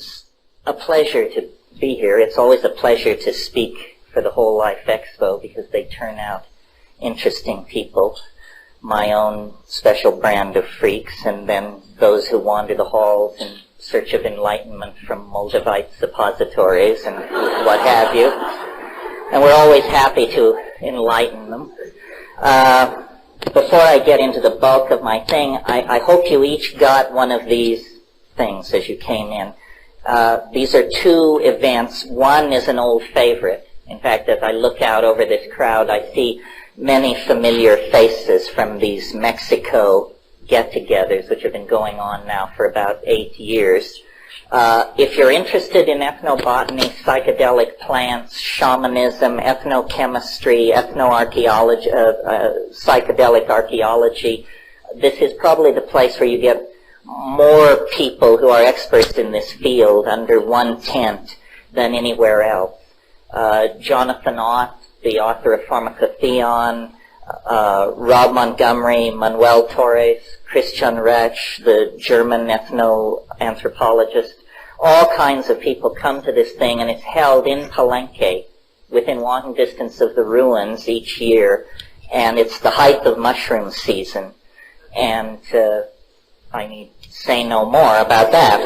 It's a pleasure to be here. It's always a pleasure to speak for the Whole Life Expo because they turn out interesting people, my own special brand of freaks, and then those who wander the halls in search of enlightenment from Moldavite suppositories and what have you. And we're always happy to enlighten them. Before I get into the bulk of my thing, I hope you each got one of these things as you came in. These are two events. One is an old favorite. In fact, as I look out over this crowd, I see many familiar faces from these Mexico get-togethers, which have been going on now for about 8 years. If you're interested in ethnobotany, psychedelic plants, shamanism, ethnochemistry, ethnoarchaeology, psychedelic archaeology, this is probably the place where you get more people who are experts in this field under one tent than anywhere else. Jonathan Ott, the author of Pharmacotheon, Rob Montgomery, Manuel Torres, Christian Retsch, the German ethno-anthropologist. All kinds of people come to this thing, and it's held in Palenque, within walking distance of the ruins each year, and it's the height of mushroom season. And I need say no more about that.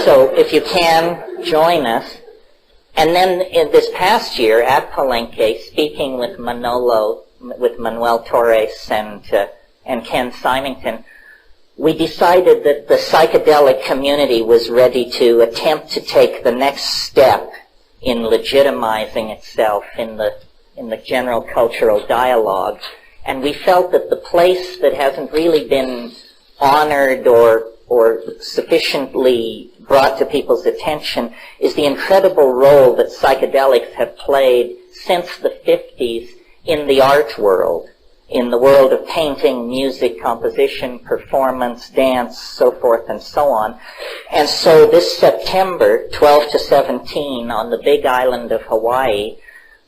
So if you can, join us. And then in this past year at Palenque, speaking with Manuel Torres and Ken Symington, we decided that the psychedelic community was ready to attempt to take the next step in legitimizing itself in the general cultural dialogue. And we felt that the place that hasn't really been honored or sufficiently brought to people's attention is the incredible role that psychedelics have played since the 50s in the art world, in the world of painting, music, composition, performance, dance, so forth and so on. And so this September, 12 to 17, on the big island of Hawaii,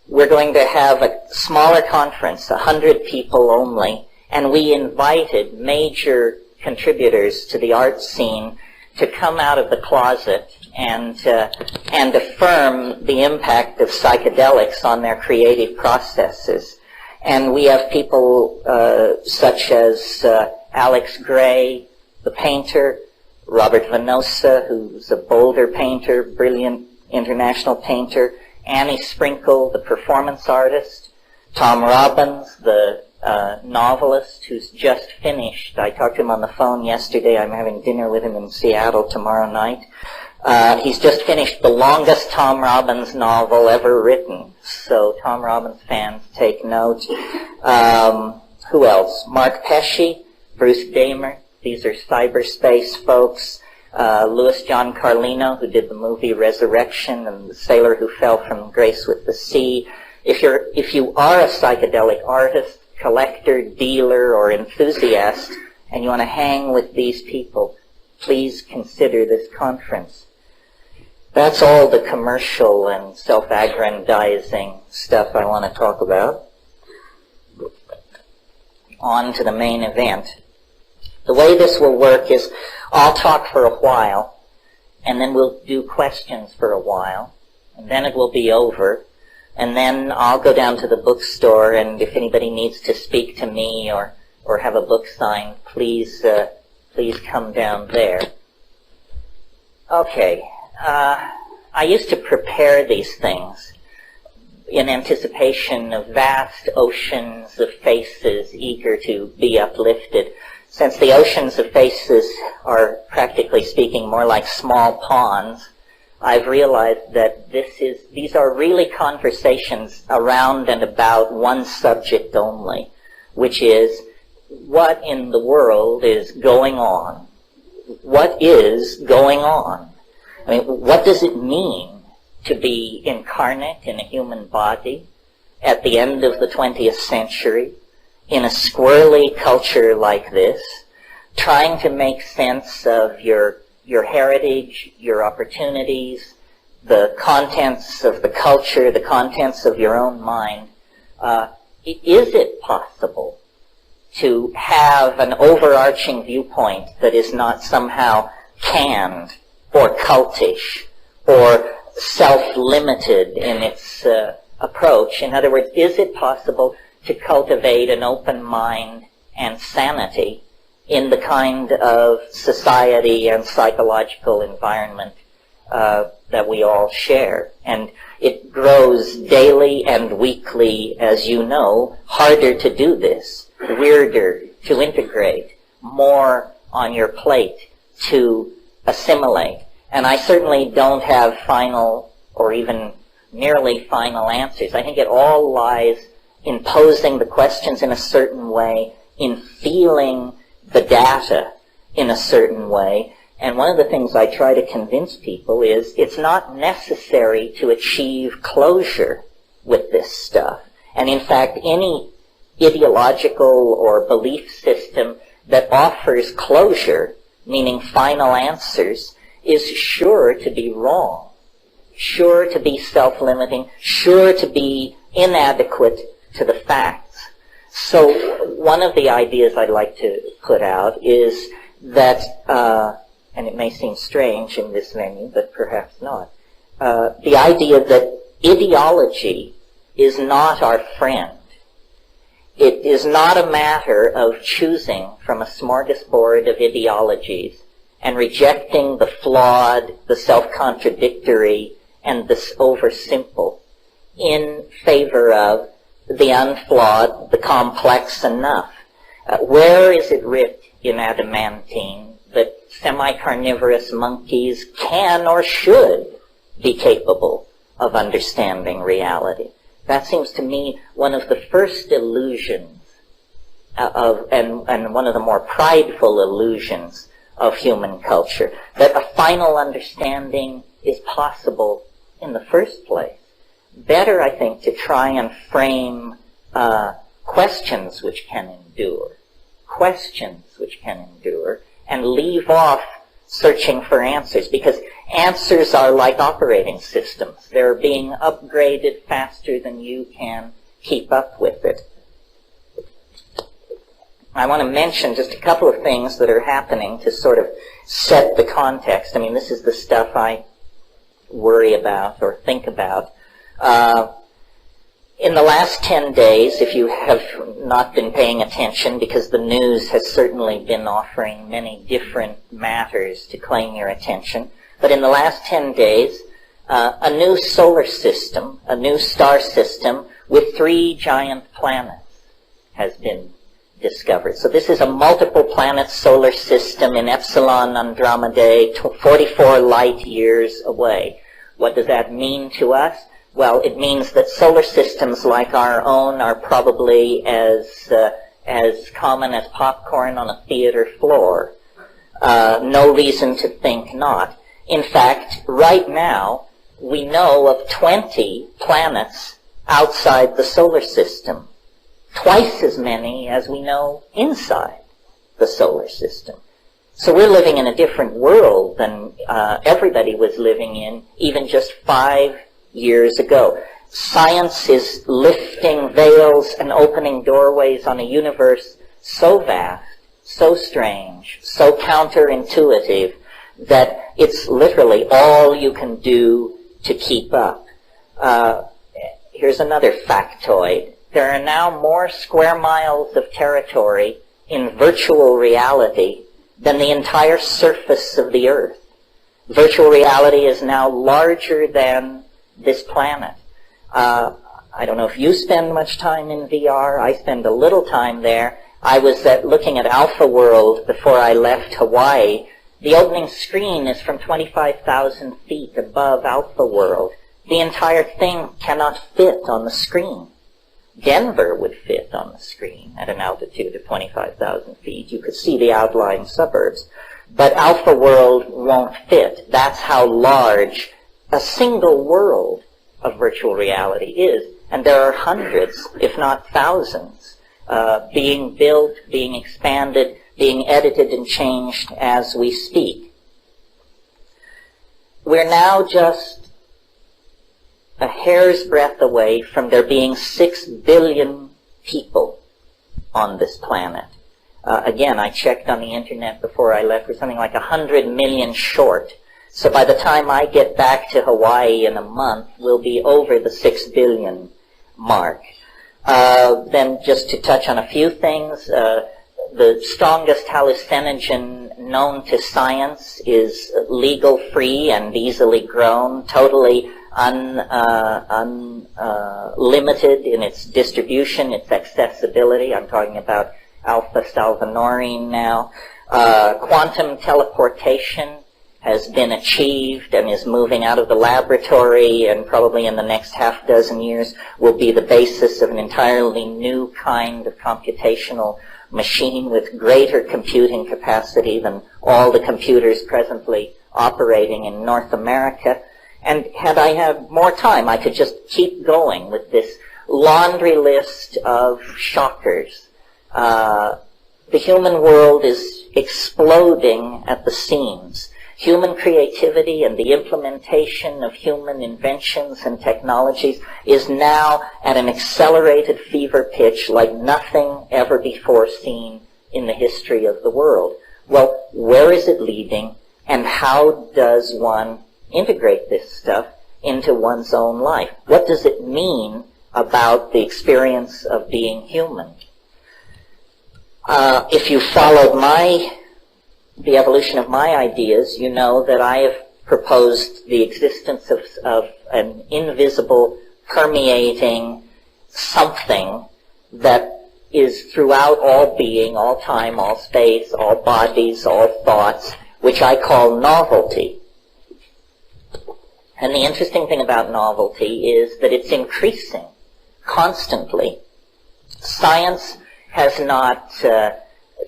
we're going to have a smaller conference, 100 people only, and we invited major contributors to the art scene to come out of the closet and affirm the impact of psychedelics on their creative processes. And we have people such as Alex Gray, the painter, Robert Venosa, who's a Boulder painter, brilliant international painter, Annie Sprinkle, the performance artist, Tom Robbins, the novelist who's just finished. I talked to him on the phone yesterday. I'm having dinner with him in Seattle tomorrow night. He's just finished the longest Tom Robbins novel ever written. So Tom Robbins fans, take note. Who else? Mark Pesce, Bruce Damer. These are cyberspace folks. Louis John Carlino, who did the movie Resurrection, and The Sailor Who Fell from Grace with the Sea. If you are a psychedelic artist, collector, dealer, or enthusiast, and you want to hang with these people, please consider this conference. That's all the commercial and self-aggrandizing stuff I want to talk about. On to the main event. The way this will work is I'll talk for a while, and then we'll do questions for a while, and then it will be over. And then I'll go down to the bookstore, and if anybody needs to speak to me or have a book signed, please come down there. Okay. I used to prepare these things in anticipation of vast oceans of faces eager to be uplifted. Since the oceans of faces are, practically speaking, more like small ponds, I've realized that these are really conversations around and about one subject only, which is what in the world is going on? What is going on? I mean, what does it mean to be incarnate in a human body at the end of the 20th century in a squirrely culture like this, trying to make sense of your heritage, your opportunities, the contents of the culture, the contents of your own mind? Is it possible to have an overarching viewpoint that is not somehow canned or cultish or self-limited in its approach? In other words, is it possible to cultivate an open mind and sanity in the kind of society and psychological environment that we all share? And it grows daily and weekly, as you know, harder to do this, weirder to integrate, more on your plate to assimilate. And I certainly don't have final or even nearly final answers. I think it all lies in posing the questions in a certain way, in feeling the data in a certain way. And one of the things I try to convince people is it's not necessary to achieve closure with this stuff. And in fact, any ideological or belief system that offers closure, meaning final answers, is sure to be wrong, sure to be self-limiting, sure to be inadequate to the facts. So one of the ideas I'd like to put out is that, and it may seem strange in this venue, but perhaps not, the idea that ideology is not our friend. It is not a matter of choosing from a smorgasbord of ideologies and rejecting the flawed, the self-contradictory, and the oversimple in favor of the unflawed, the complex enough. Where is it writ in adamantine that semi-carnivorous monkeys can or should be capable of understanding reality? That seems to me one of the first illusions and one of the more prideful illusions of human culture, that a final understanding is possible in the first place. Better, I think, to try and frame questions which can endure, and leave off searching for answers, because answers are like operating systems. They're being upgraded faster than you can keep up with it. I want to mention just a couple of things that are happening to sort of set the context. I mean, this is the stuff I worry about or think about. In the last 10 days, if you have not been paying attention, because the news has certainly been offering many different matters to claim your attention, but in the last 10 days, a new solar system, a new star system with 3 giant planets has been discovered. So this is a multiple planet solar system in Epsilon Andromedae, 44 light years away. What does that mean to us? Well, it means that solar systems like our own are probably as common as popcorn on a theater floor. No reason to think not. In fact, right now, we know of 20 planets outside the solar system, twice as many as we know inside the solar system. So we're living in a different world than everybody was living in even just 5 years ago. Science is lifting veils and opening doorways on a universe so vast, so strange, so counterintuitive, that it's literally all you can do to keep up. Here's another factoid. There are now more square miles of territory in virtual reality than the entire surface of the Earth. Virtual reality is now larger than this planet. I don't know if you spend much time in VR. I spend a little time there. I was looking at Alpha World before I left Hawaii. The opening screen is from 25,000 feet above Alpha World. The entire thing cannot fit on the screen. Denver would fit on the screen at an altitude of 25,000 feet. You could see the outlying suburbs. But Alpha World won't fit. That's how large a single world of virtual reality is. And there are hundreds, if not thousands, being built, being expanded, being edited and changed as we speak. We're now just a hair's breadth away from there being 6 billion people on this planet. Again, I checked on the internet before I left. We're something like 100 million short. So by the time I get back to Hawaii in a month, we'll be over the 6 billion mark. Then just to touch on a few things, the strongest hallucinogen known to science is legal free and easily grown, totally unlimited in its distribution, its accessibility. I'm talking about alpha salvinorin now. Quantum teleportation has been achieved and is moving out of the laboratory, and probably in the next half dozen years will be the basis of an entirely new kind of computational machine with greater computing capacity than all the computers presently operating in North America. And had I had more time, I could just keep going with this laundry list of shockers. The human world is exploding at the seams. Human creativity and the implementation of human inventions and technologies is now at an accelerated fever pitch like nothing ever before seen in the history of the world. Well, where is it leading, and how does one integrate this stuff into one's own life? What does it mean about the experience of being human? If you followed the evolution of my ideas, you know that I have proposed the existence of an invisible, permeating something that is throughout all being, all time, all space, all bodies, all thoughts, which I call novelty. And the interesting thing about novelty is that it's increasing constantly. Science has not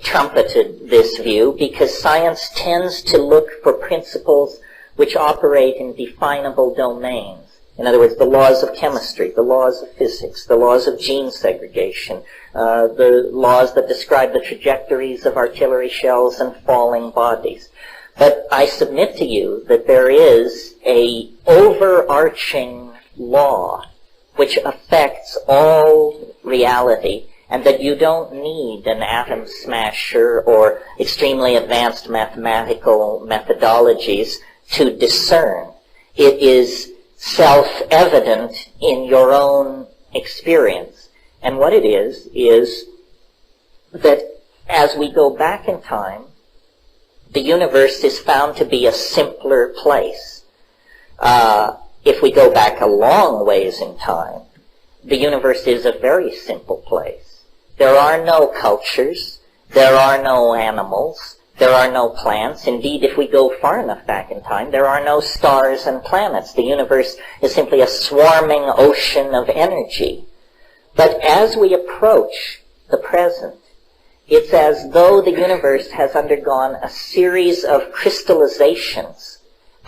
trumpeted this view because science tends to look for principles which operate in definable domains. In other words, the laws of chemistry, the laws of physics, the laws of gene segregation, the laws that describe the trajectories of artillery shells and falling bodies. But I submit to you that there is a overarching law which affects all reality, and that you don't need an atom smasher or extremely advanced mathematical methodologies to discern. It is self-evident in your own experience. And what it is that as we go back in time, the universe is found to be a simpler place. If we go back a long ways in time, the universe is a very simple place. There are no cultures, there are no animals, there are no plants. Indeed, if we go far enough back in time, there are no stars and planets. The universe is simply a swarming ocean of energy. But as we approach the present, it's as though the universe has undergone a series of crystallizations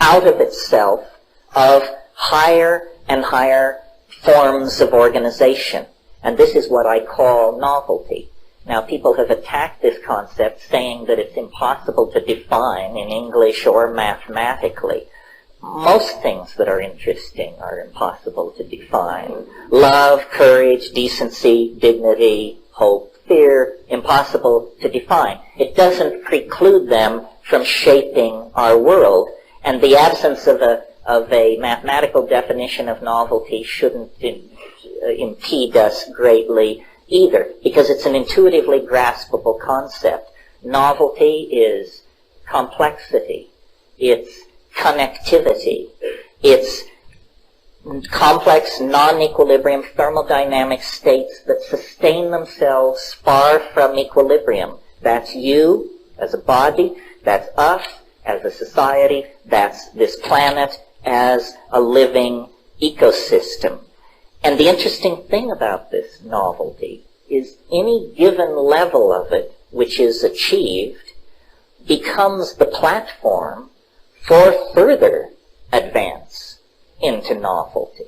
out of itself of higher and higher forms of organization. And this is what I call novelty. Now, people have attacked this concept, saying that it's impossible to define in English or mathematically. Most things that are interesting are impossible to define. Love, courage, decency, dignity, hope, fear, impossible to define. It doesn't preclude them from shaping our world, and the absence of a mathematical definition of novelty shouldn't impede us greatly either, because it's an intuitively graspable concept. Novelty is complexity, it's connectivity, it's complex non-equilibrium thermodynamic states that sustain themselves far from equilibrium. That's you as a body, that's us as a society, that's this planet as a living ecosystem. And the interesting thing about this novelty is any given level of it which is achieved becomes the platform for further advance into novelty.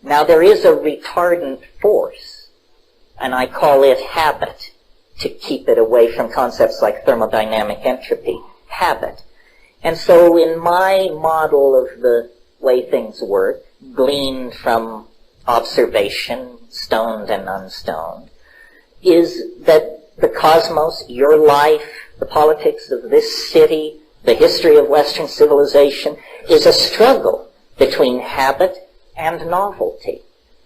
Now, there is a retardant force, and I call it habit, to keep it away from concepts like thermodynamic entropy. Habit. And so in my model of the way things work, gleaned from observation, stoned and unstoned, is that the cosmos, your life, the politics of this city, The history of Western civilization is a struggle between habit and novelty.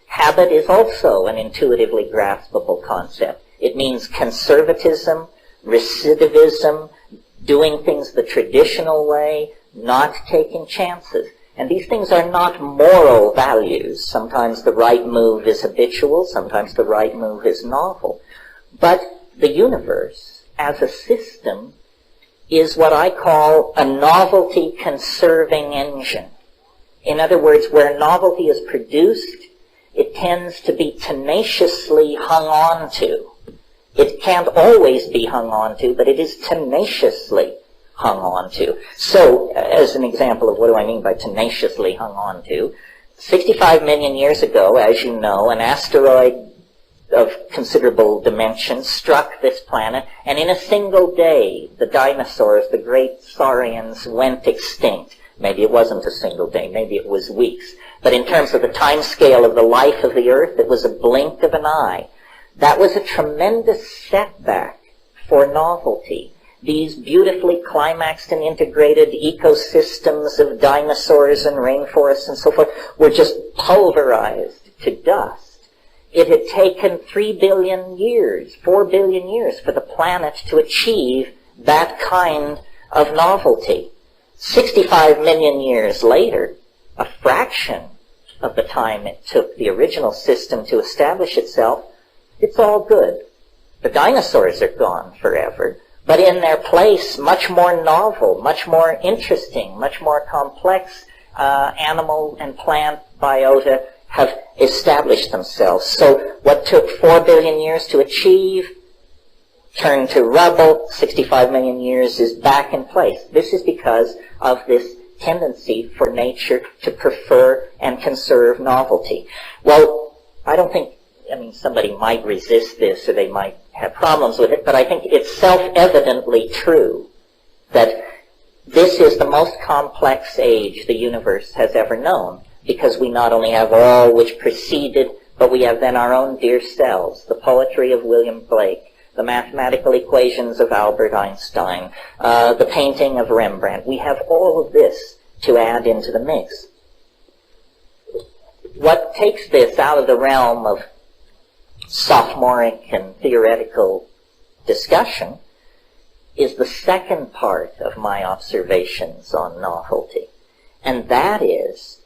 Habit is also an intuitively graspable concept. It means conservatism, recidivism, doing things the traditional way, not taking chances. And these things are not moral values. Sometimes the right move is habitual, sometimes the right move is novel. But the universe, as a system, is what I call a novelty-conserving engine. In other words, where novelty is produced, it tends to be tenaciously hung on to. It can't always be hung on to, but it is tenaciously hung on to. So, as an example of what do I mean by tenaciously hung on to, 65 million years ago, as you know, an asteroid of considerable dimensions struck this planet, and in a single day, the dinosaurs, the great saurians, went extinct. Maybe it wasn't a single day, maybe it was weeks. But in terms of the time scale of the life of the Earth, it was a blink of an eye. That was a tremendous setback for novelty. These beautifully climaxed and integrated ecosystems of dinosaurs and rainforests and so forth were just pulverized to dust. It had taken 3 billion years, 4 billion years for the planet to achieve that kind of novelty. 65 million years later, a fraction of the time it took the original system to establish itself, it's all good. The dinosaurs are gone forever, but in their place, much more novel, much more interesting, much more complex animal and plant biota have established themselves. So what took 4 billion years to achieve turned to rubble. 65 million years is back in place. This is because of this tendency for nature to prefer and conserve novelty. Well, I don't think, somebody might resist this or they might have problems with it, but I think it's self-evidently true that this is the most complex age the universe has ever known, because we not only have all which preceded, but we have then our own dear selves, the poetry of William Blake, the mathematical equations of Albert Einstein, the painting of Rembrandt. We have all of this to add into the mix. What takes this out of the realm of sophomoric and theoretical discussion is the second part of my observations on novelty. And that is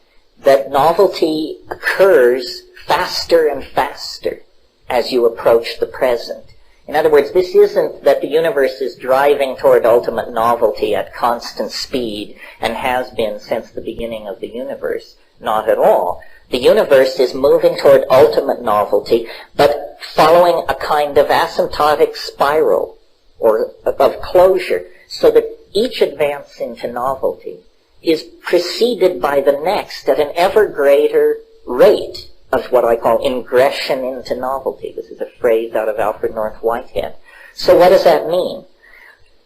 that novelty occurs faster and faster as you approach the present. In other words, this isn't that the universe is driving toward ultimate novelty at constant speed and has been since the beginning of the universe. Not at all. The universe is moving toward ultimate novelty, but following a kind of asymptotic spiral or of closure, so that each advance into novelty is preceded by the next at an ever greater rate of what I call ingression into novelty. This is a phrase out of Alfred North Whitehead. So what does that mean?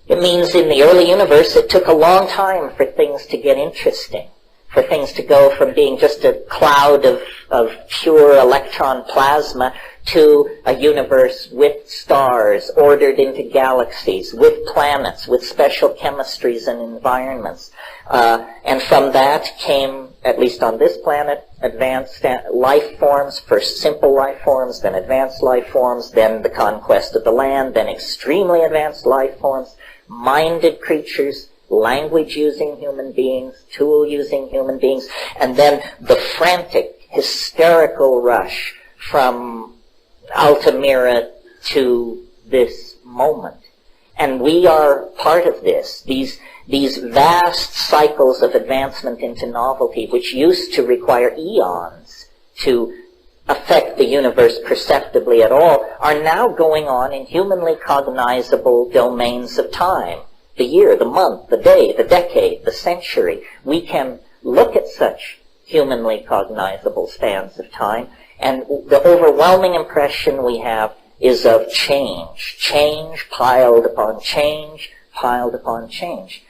It means in the early universe it took a long time for things to get interesting, for things to go from being just a cloud of pure electron plasma to a universe with stars ordered into galaxies, with planets, with special chemistries and environments. And from that came, at least on this planet, advanced life forms, first simple life forms, then advanced life forms, then the conquest of the land, then extremely advanced life forms, minded creatures, language-using human beings, tool-using human beings, and then the frantic, hysterical rush from Altamira to this moment. And we are part of this. These vast cycles of advancement into novelty, which used to require eons to affect the universe perceptibly at all, are now going on in humanly cognizable domains of time. The year, the month, the day, the decade, the century. We can look at such humanly cognizable spans of time, and the overwhelming impression we have is of change. Change piled upon change, piled upon change.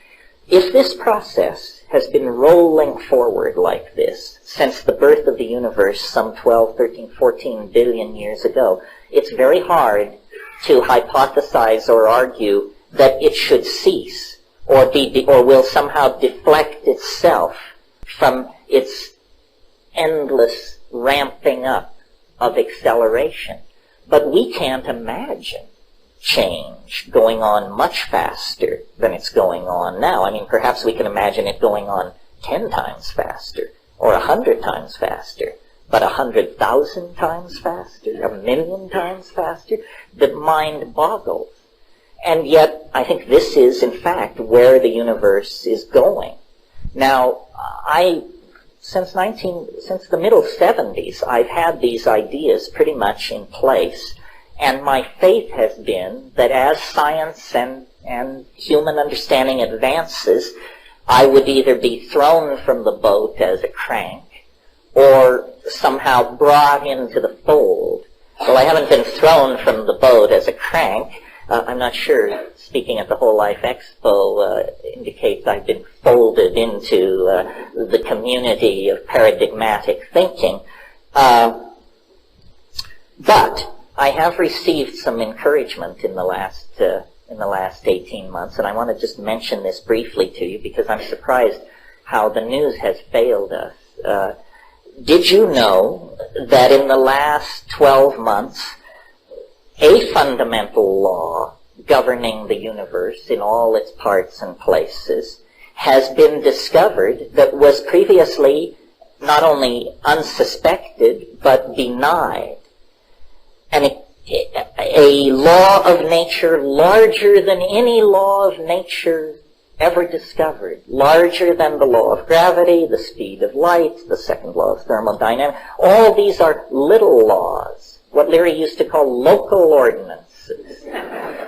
If this process has been rolling forward like this since the birth of the universe some 12, 13, 14 billion years ago, it's very hard to hypothesize or argue that it should cease. or will somehow deflect itself from its endless ramping up of acceleration. But we can't imagine change going on much faster than it's going on now. I mean, perhaps we can imagine it going on 10 times faster, or 100 times faster, but 100,000 times faster, 1,000,000 times faster, the mind boggles. And yet, I think this is, in fact, where the universe is going. Now, since the middle 70s, I've had these ideas pretty much in place, and my faith has been that as science and human understanding advances, I would either be thrown from the boat as a crank, or somehow brought into the fold. Well, I haven't been thrown from the boat as a crank. I'm not sure, speaking at the Whole Life Expo, indicates I've been folded into the community of paradigmatic thinking. But I have received some encouragement in the last 18 months, and I want to just mention this briefly to you because I'm surprised how the news has failed us. Did you know that in the last 12 months, a fundamental law governing the universe in all its parts and places has been discovered that was previously not only unsuspected but denied? And a law of nature larger than any law of nature ever discovered, larger than the law of gravity, the speed of light, the second law of thermodynamics. All these are little laws, what Leary used to call local ordinances.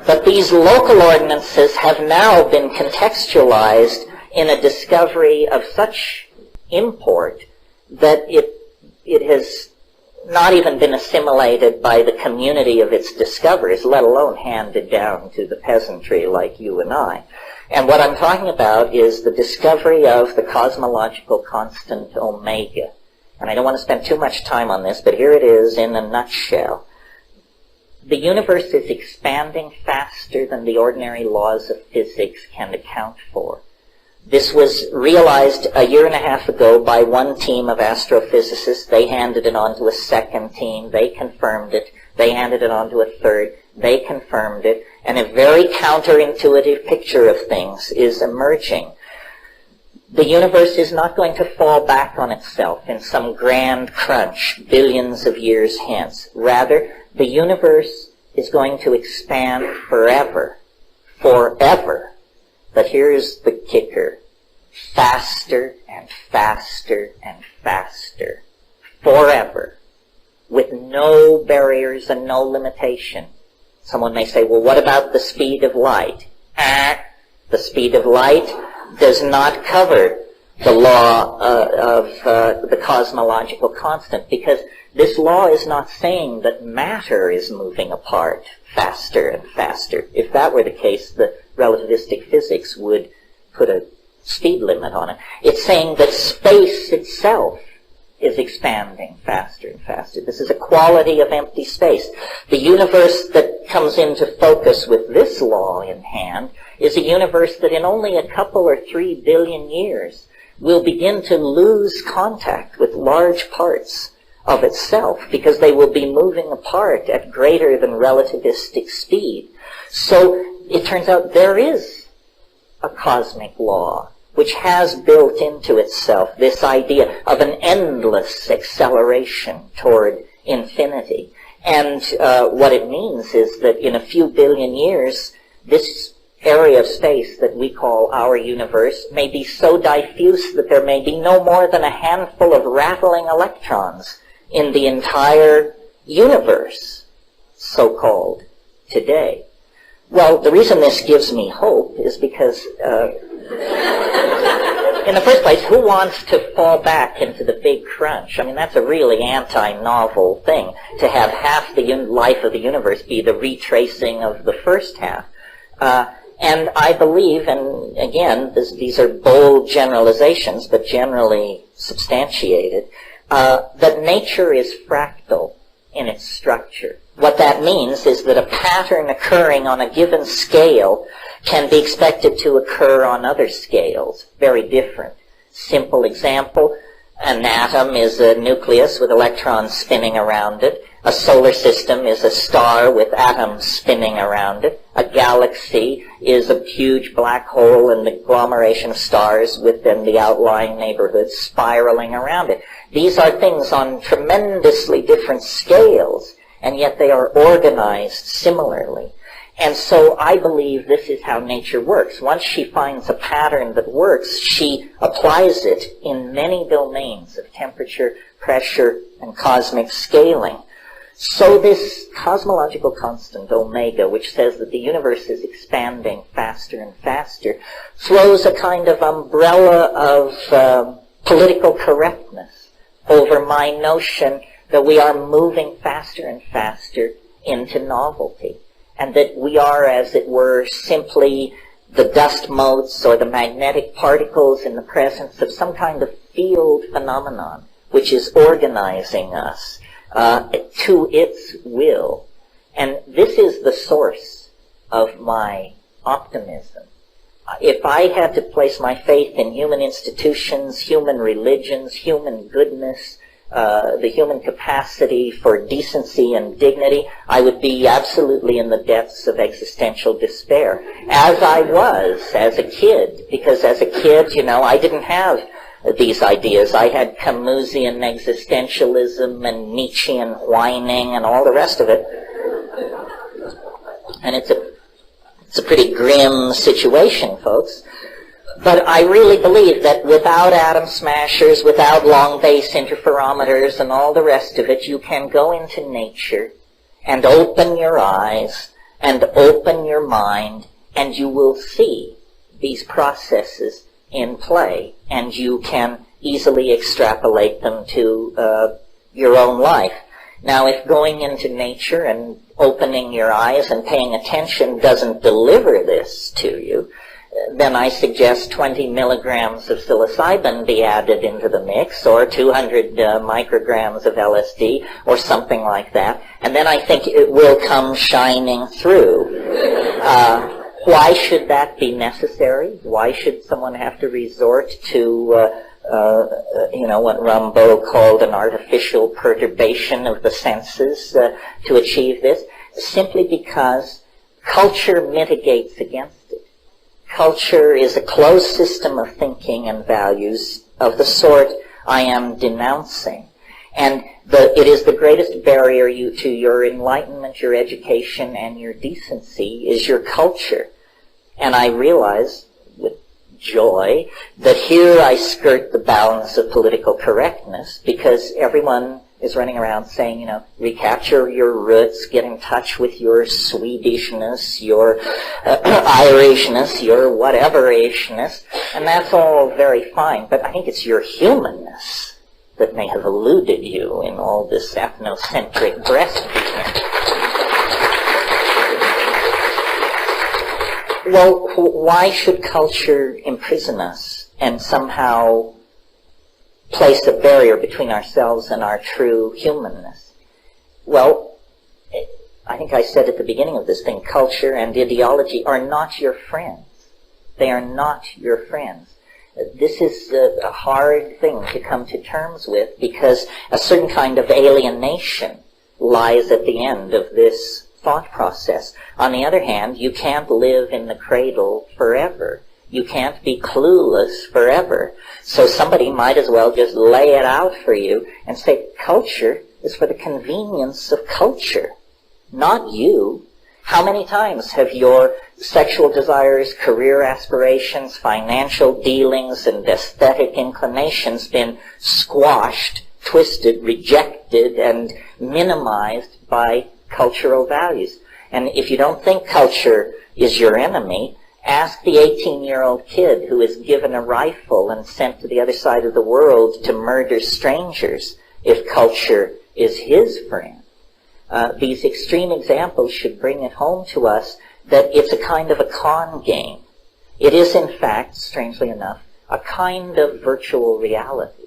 But these local ordinances have now been contextualized in a discovery of such import that it has not even been assimilated by the community of its discoverers, let alone handed down to the peasantry like you and I. And what I'm talking about is the discovery of the cosmological constant omega. And I don't want to spend too much time on this, but here it is in a nutshell. The universe is expanding faster than the ordinary laws of physics can account for. This was realized a year and a half ago by one team of astrophysicists. They handed it on to a second team. They confirmed it. They handed it on to a third. They confirmed it. And a very counterintuitive picture of things is emerging. The universe is not going to fall back on itself in some grand crunch billions of years hence. Rather, the universe is going to expand forever. Forever. But here's the kicker. Faster and faster and faster. Forever. With no barriers and no limitation. Someone may say, well, what about the speed of light? The speed of light does not cover the law of the cosmological constant, because this law is not saying that matter is moving apart faster and faster. If that were the case, the relativistic physics would put a speed limit on it. It's saying that space itself is expanding faster and faster. This is a quality of empty space. The universe that comes into focus with this law in hand is a universe that in only a couple or 3 billion years will begin to lose contact with large parts of itself because they will be moving apart at greater than relativistic speed. So it turns out there is a cosmic law which has built into itself this idea of an endless acceleration toward infinity. And what it means is that in a few billion years, this area of space that we call our universe may be so diffuse that there may be no more than a handful of rattling electrons in the entire universe, so-called, today. Well, the reason this gives me hope is because in the first place, who wants to fall back into the big crunch? I mean, that's a really anti-novel thing, to have half the life of the universe be the retracing of the first half. And I believe, and again, these are bold generalizations, but generally substantiated, that nature is fractal in its structure. What that means is that a pattern occurring on a given scale can be expected to occur on other scales, very different. Simple example, an atom is a nucleus with electrons spinning around it. A solar system is a star with atoms spinning around it. A galaxy is a huge black hole and the agglomeration of stars within the outlying neighborhood spiraling around it. These are things on tremendously different scales, and yet they are organized similarly. And so I believe this is how nature works. Once she finds a pattern that works, she applies it in many domains of temperature, pressure, and cosmic scaling. So this cosmological constant, omega, which says that the universe is expanding faster and faster, throws a kind of umbrella of political correctness over my notion that we are moving faster and faster into novelty, and that we are, as it were, simply the dust motes or the magnetic particles in the presence of some kind of field phenomenon which is organizing us to its will. And this is the source of my optimism. If I had to place my faith in human institutions, human religions, human goodness, the human capacity for decency and dignity, I would be absolutely in the depths of existential despair, as I was as a kid. Because as a kid, I didn't have these ideas. I had Camusian existentialism and Nietzschean whining and all the rest of it. And it's a pretty grim situation, folks. But I really believe that without atom smashers, without long base interferometers and all the rest of it, you can go into nature and open your eyes and open your mind, and you will see these processes in play, and you can easily extrapolate them to your own life. Now, if going into nature and opening your eyes and paying attention doesn't deliver this to you, then I suggest 20 milligrams of psilocybin be added into the mix, or 200 micrograms of LSD, or something like that, and then I think it will come shining through. Why should that be necessary? Why should someone have to resort to, what Rimbaud called an artificial perturbation of the senses to achieve this? Simply because culture mitigates against it. Culture is a closed system of thinking and values of the sort I am denouncing. And it is the greatest barrier to your enlightenment, your education, and your decency is your culture. And I realize with joy that here I skirt the bounds of political correctness, because everyone is running around saying, recapture your roots, get in touch with your Swedishness, your Irishness, your whatever-ishness, and that's all very fine, but I think it's your humanness that may have eluded you in all this ethnocentric breastfeeding. Well, why should culture imprison us and somehow place a barrier between ourselves and our true humanness? Well, I think I said at the beginning of this thing, culture and ideology are not your friends. They are not your friends. This is a hard thing to come to terms with, because a certain kind of alienation lies at the end of this thought process. On the other hand, you can't live in the cradle forever. You can't be clueless forever. So somebody might as well just lay it out for you and say, culture is for the convenience of culture, not you. How many times have your sexual desires, career aspirations, financial dealings, and aesthetic inclinations been squashed, twisted, rejected, and minimized by cultural values? And if you don't think culture is your enemy, ask the 18-year-old kid who is given a rifle and sent to the other side of the world to murder strangers if culture is his friend. These extreme examples should bring it home to us that it's a kind of a con game. It is, in fact, strangely enough, a kind of virtual reality.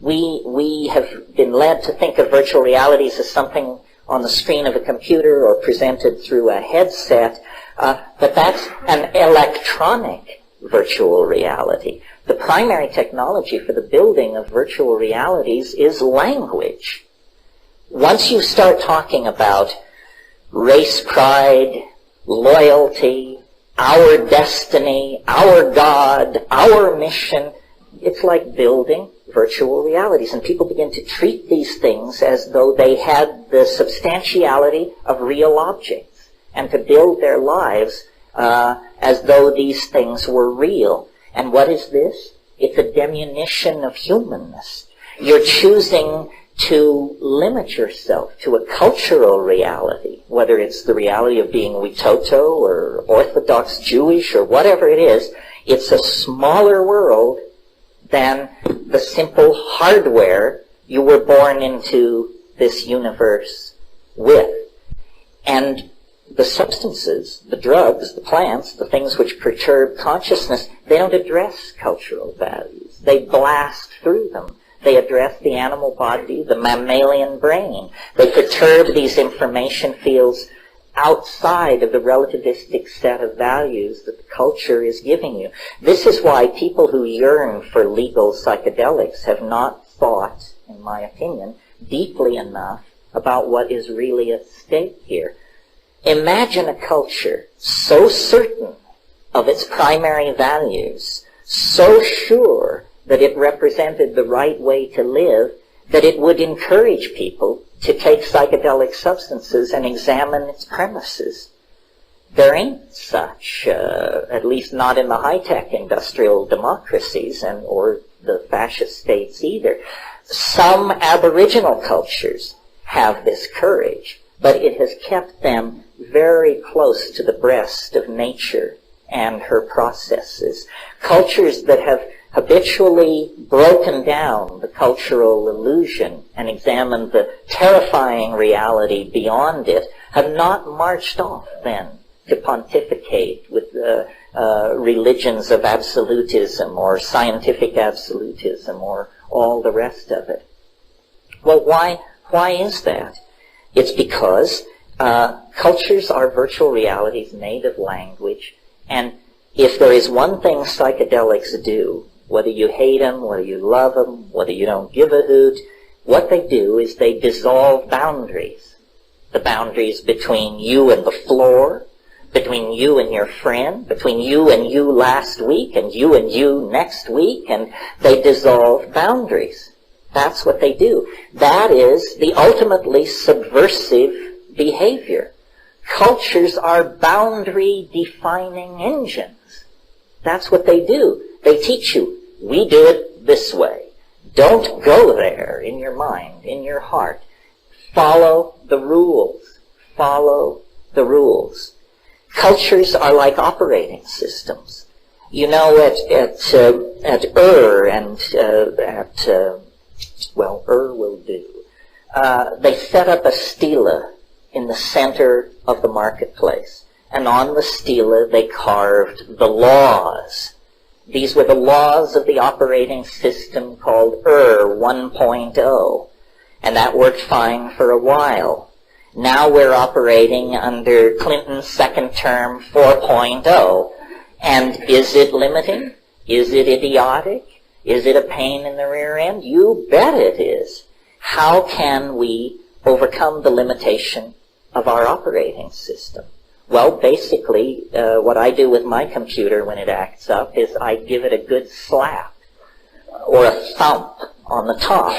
We have been led to think of virtual realities as something on the screen of a computer or presented through a headset, but that's an electronic virtual reality. The primary technology for the building of virtual realities is language. Once you start talking about race pride, loyalty, our destiny, our God, our mission, it's like building virtual realities. And people begin to treat these things as though they had the substantiality of real objects, and to build their lives as though these things were real. And what is this? It's a diminution of humanness. You're choosing to limit yourself to a cultural reality, whether it's the reality of being Witoto or Orthodox Jewish or whatever it is. It's a smaller world than the simple hardware you were born into this universe with. And the substances, the drugs, the plants, the things which perturb consciousness, they don't address cultural values. They blast through them. They address the animal body, the mammalian brain. They perturb these information fields outside of the relativistic set of values that the culture is giving you. This is why people who yearn for legal psychedelics have not thought, in my opinion, deeply enough about what is really at stake here. Imagine a culture so certain of its primary values, so sure that it represented the right way to live, that it would encourage people to take psychedelic substances and examine its premises. There ain't such, at least not in the high-tech industrial democracies or the fascist states either. Some aboriginal cultures have this courage, but it has kept them very close to the breast of nature and her processes. Cultures that have habitually broken down the cultural illusion and examined the terrifying reality beyond it have not marched off then to pontificate with religions of absolutism or scientific absolutism or all the rest of it. Well, why is that? It's because cultures are virtual realities made of language, and if there is one thing psychedelics do, whether you hate them, whether you love them, whether you don't give a hoot, what they do is they dissolve boundaries. The boundaries between you and the floor, between you and your friend, between you and you last week, and you next week, and they dissolve boundaries. That's what they do. That is the ultimately subversive behavior. Cultures are boundary-defining engines. That's what they do. They teach you, we do it this way. Don't go there in your mind, in your heart. Follow the rules. Follow the rules. Cultures are like operating systems. You know, at Ur and Ur will do. They set up a stela in the center of the marketplace. And on the stela they carved the laws. These were the laws of the operating system called Ur 1.0. And that worked fine for a while. Now we're operating under Clinton's second term 4.0. And is it limiting? Is it idiotic? Is it a pain in the rear end? You bet it is. How can we overcome the limitation of our operating system? Well, basically, what I do with my computer when it acts up is I give it a good slap or a thump on the top.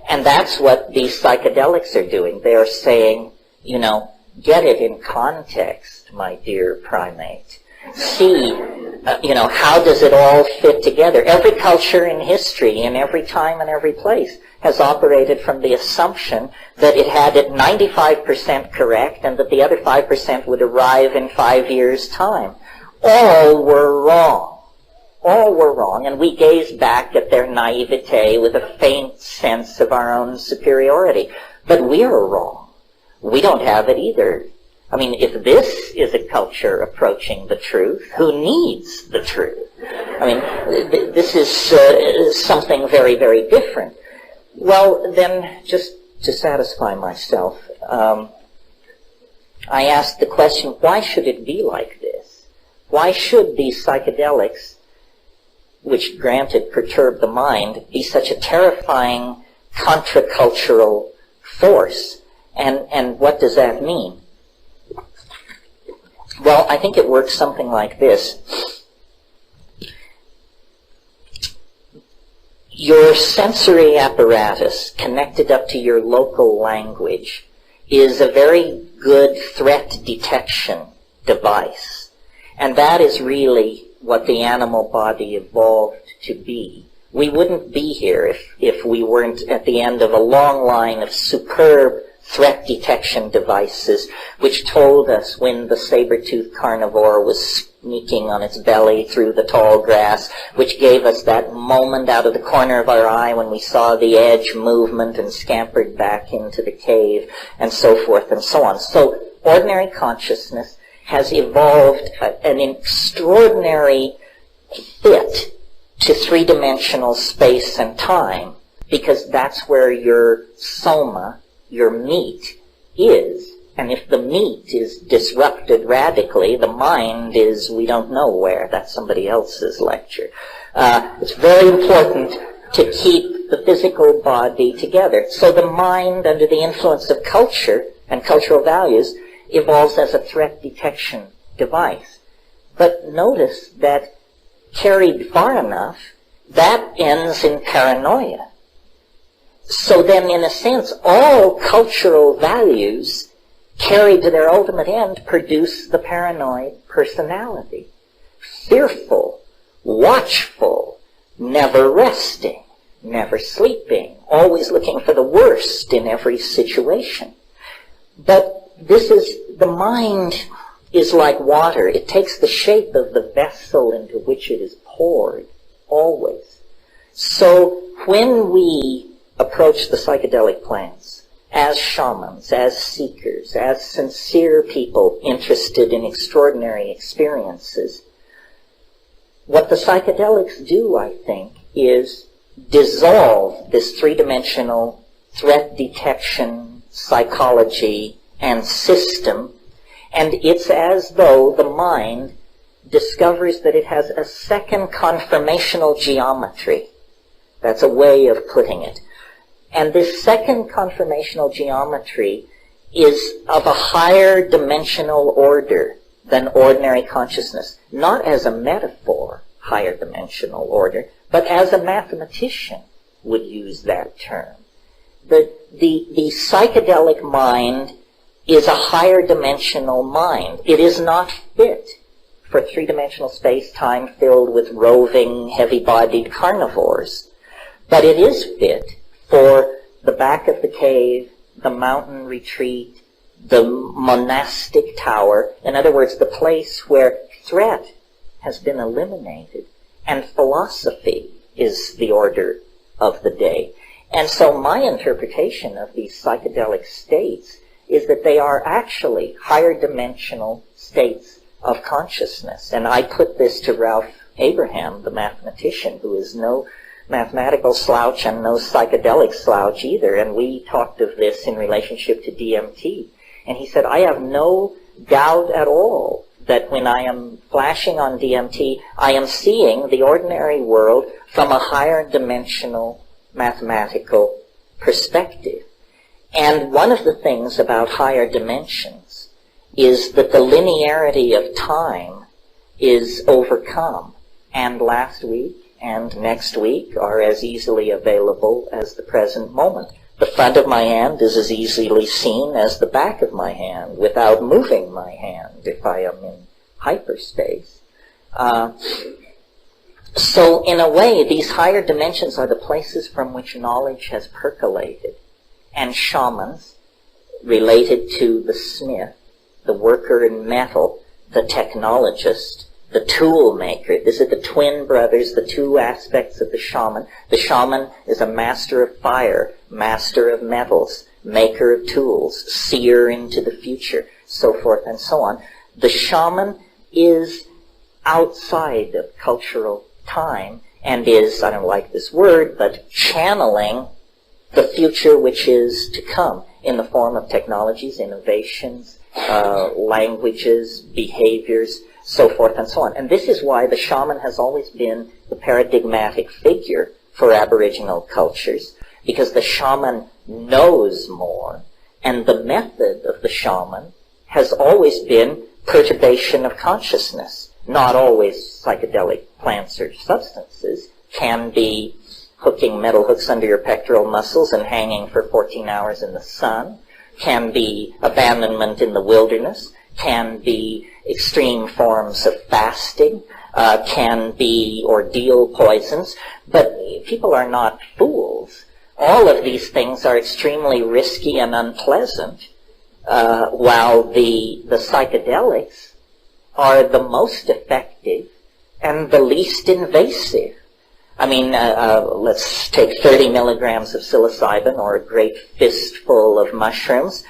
And that's what these psychedelics are doing. They are saying, you know, get it in context, my dear primate. See, how does it all fit together? Every culture in history, in every time and every place, has operated from the assumption that it had it 95% correct and that the other 5% would arrive in 5 years' time. All were wrong. All were wrong, and we gaze back at their naivete with a faint sense of our own superiority. But we are wrong. We don't have it either. I mean, if this is a culture approaching the truth, who needs the truth? I mean, this is something very, very different. Well, then just to satisfy myself, I asked the question, why should it be like this? Why should these psychedelics, which granted perturb the mind, be such a terrifying contra-cultural force? And what does that mean? Well, I think it works something like this. Your sensory apparatus connected up to your local language is a very good threat detection device. And that is really what the animal body evolved to be. We wouldn't be here if we weren't at the end of a long line of superb threat detection devices which told us when the saber-toothed carnivore was sneaking on its belly through the tall grass, which gave us that moment out of the corner of our eye when we saw the edge movement and scampered back into the cave, and so forth and so on. So ordinary consciousness has evolved an extraordinary fit to three-dimensional space and time, because that's where your soma, your meat, is. And if the meat is disrupted radically, the mind is we don't know where. That's somebody else's lecture. It's very important to keep the physical body together. So the mind, under the influence of culture and cultural values, evolves as a threat detection device. But notice that carried far enough, that ends in paranoia. So then, in a sense, all cultural values carried to their ultimate end produce the paranoid personality. Fearful, watchful, never resting, never sleeping, always looking for the worst in every situation. But the mind is like water. It takes the shape of the vessel into which it is poured, always. So when we approach the psychedelic plants as shamans, as seekers, as sincere people interested in extraordinary experiences, what the psychedelics do, I think, is dissolve this three-dimensional threat detection, psychology, and system, and it's as though the mind discovers that it has a second conformational geometry. That's a way of putting it. And this second conformational geometry is of a higher dimensional order than ordinary consciousness. Not as a metaphor, higher dimensional order, but as a mathematician would use that term. The psychedelic mind is a higher dimensional mind. It is not fit for three-dimensional space-time filled with roving, heavy-bodied carnivores. But it is fit for the back of the cave, the mountain retreat, the monastic tower. In other words, the place where threat has been eliminated and philosophy is the order of the day. And so my interpretation of these psychedelic states is that they are actually higher dimensional states of consciousness. And I put this to Ralph Abraham, the mathematician, who is no mathematical slouch and no psychedelic slouch either. And we talked of this in relationship to DMT. And he said, I have no doubt at all that when I am flashing on DMT, I am seeing the ordinary world from a higher dimensional mathematical perspective. And one of the things about higher dimensions is that the linearity of time is overcome. And last week and next week are as easily available as the present moment. The front of my hand is as easily seen as the back of my hand without moving my hand if I am in hyperspace. So in a way, these higher dimensions are the places from which knowledge has percolated. And shamans, related to the smith, the worker in metal, the technologist, the tool maker. These are the twin brothers, the two aspects of the shaman. The shaman is a master of fire, master of metals, maker of tools, seer into the future, so forth and so on. The shaman is outside of cultural time and is, I don't like this word, but channeling the future which is to come in the form of technologies, innovations, languages, behaviors, so forth and so on. And this is why the shaman has always been the paradigmatic figure for Aboriginal cultures, because the shaman knows more, and the method of the shaman has always been perturbation of consciousness. Not always psychedelic plants or substances. Can be hooking metal hooks under your pectoral muscles and hanging for 14 hours in the sun. Can be abandonment in the wilderness. Can be extreme forms of fasting. Can be ordeal poisons. But people are not fools. All of these things are extremely risky and unpleasant, while the psychedelics are the most effective and the least invasive. I mean, let's take 30 milligrams of psilocybin or a great fistful of mushrooms.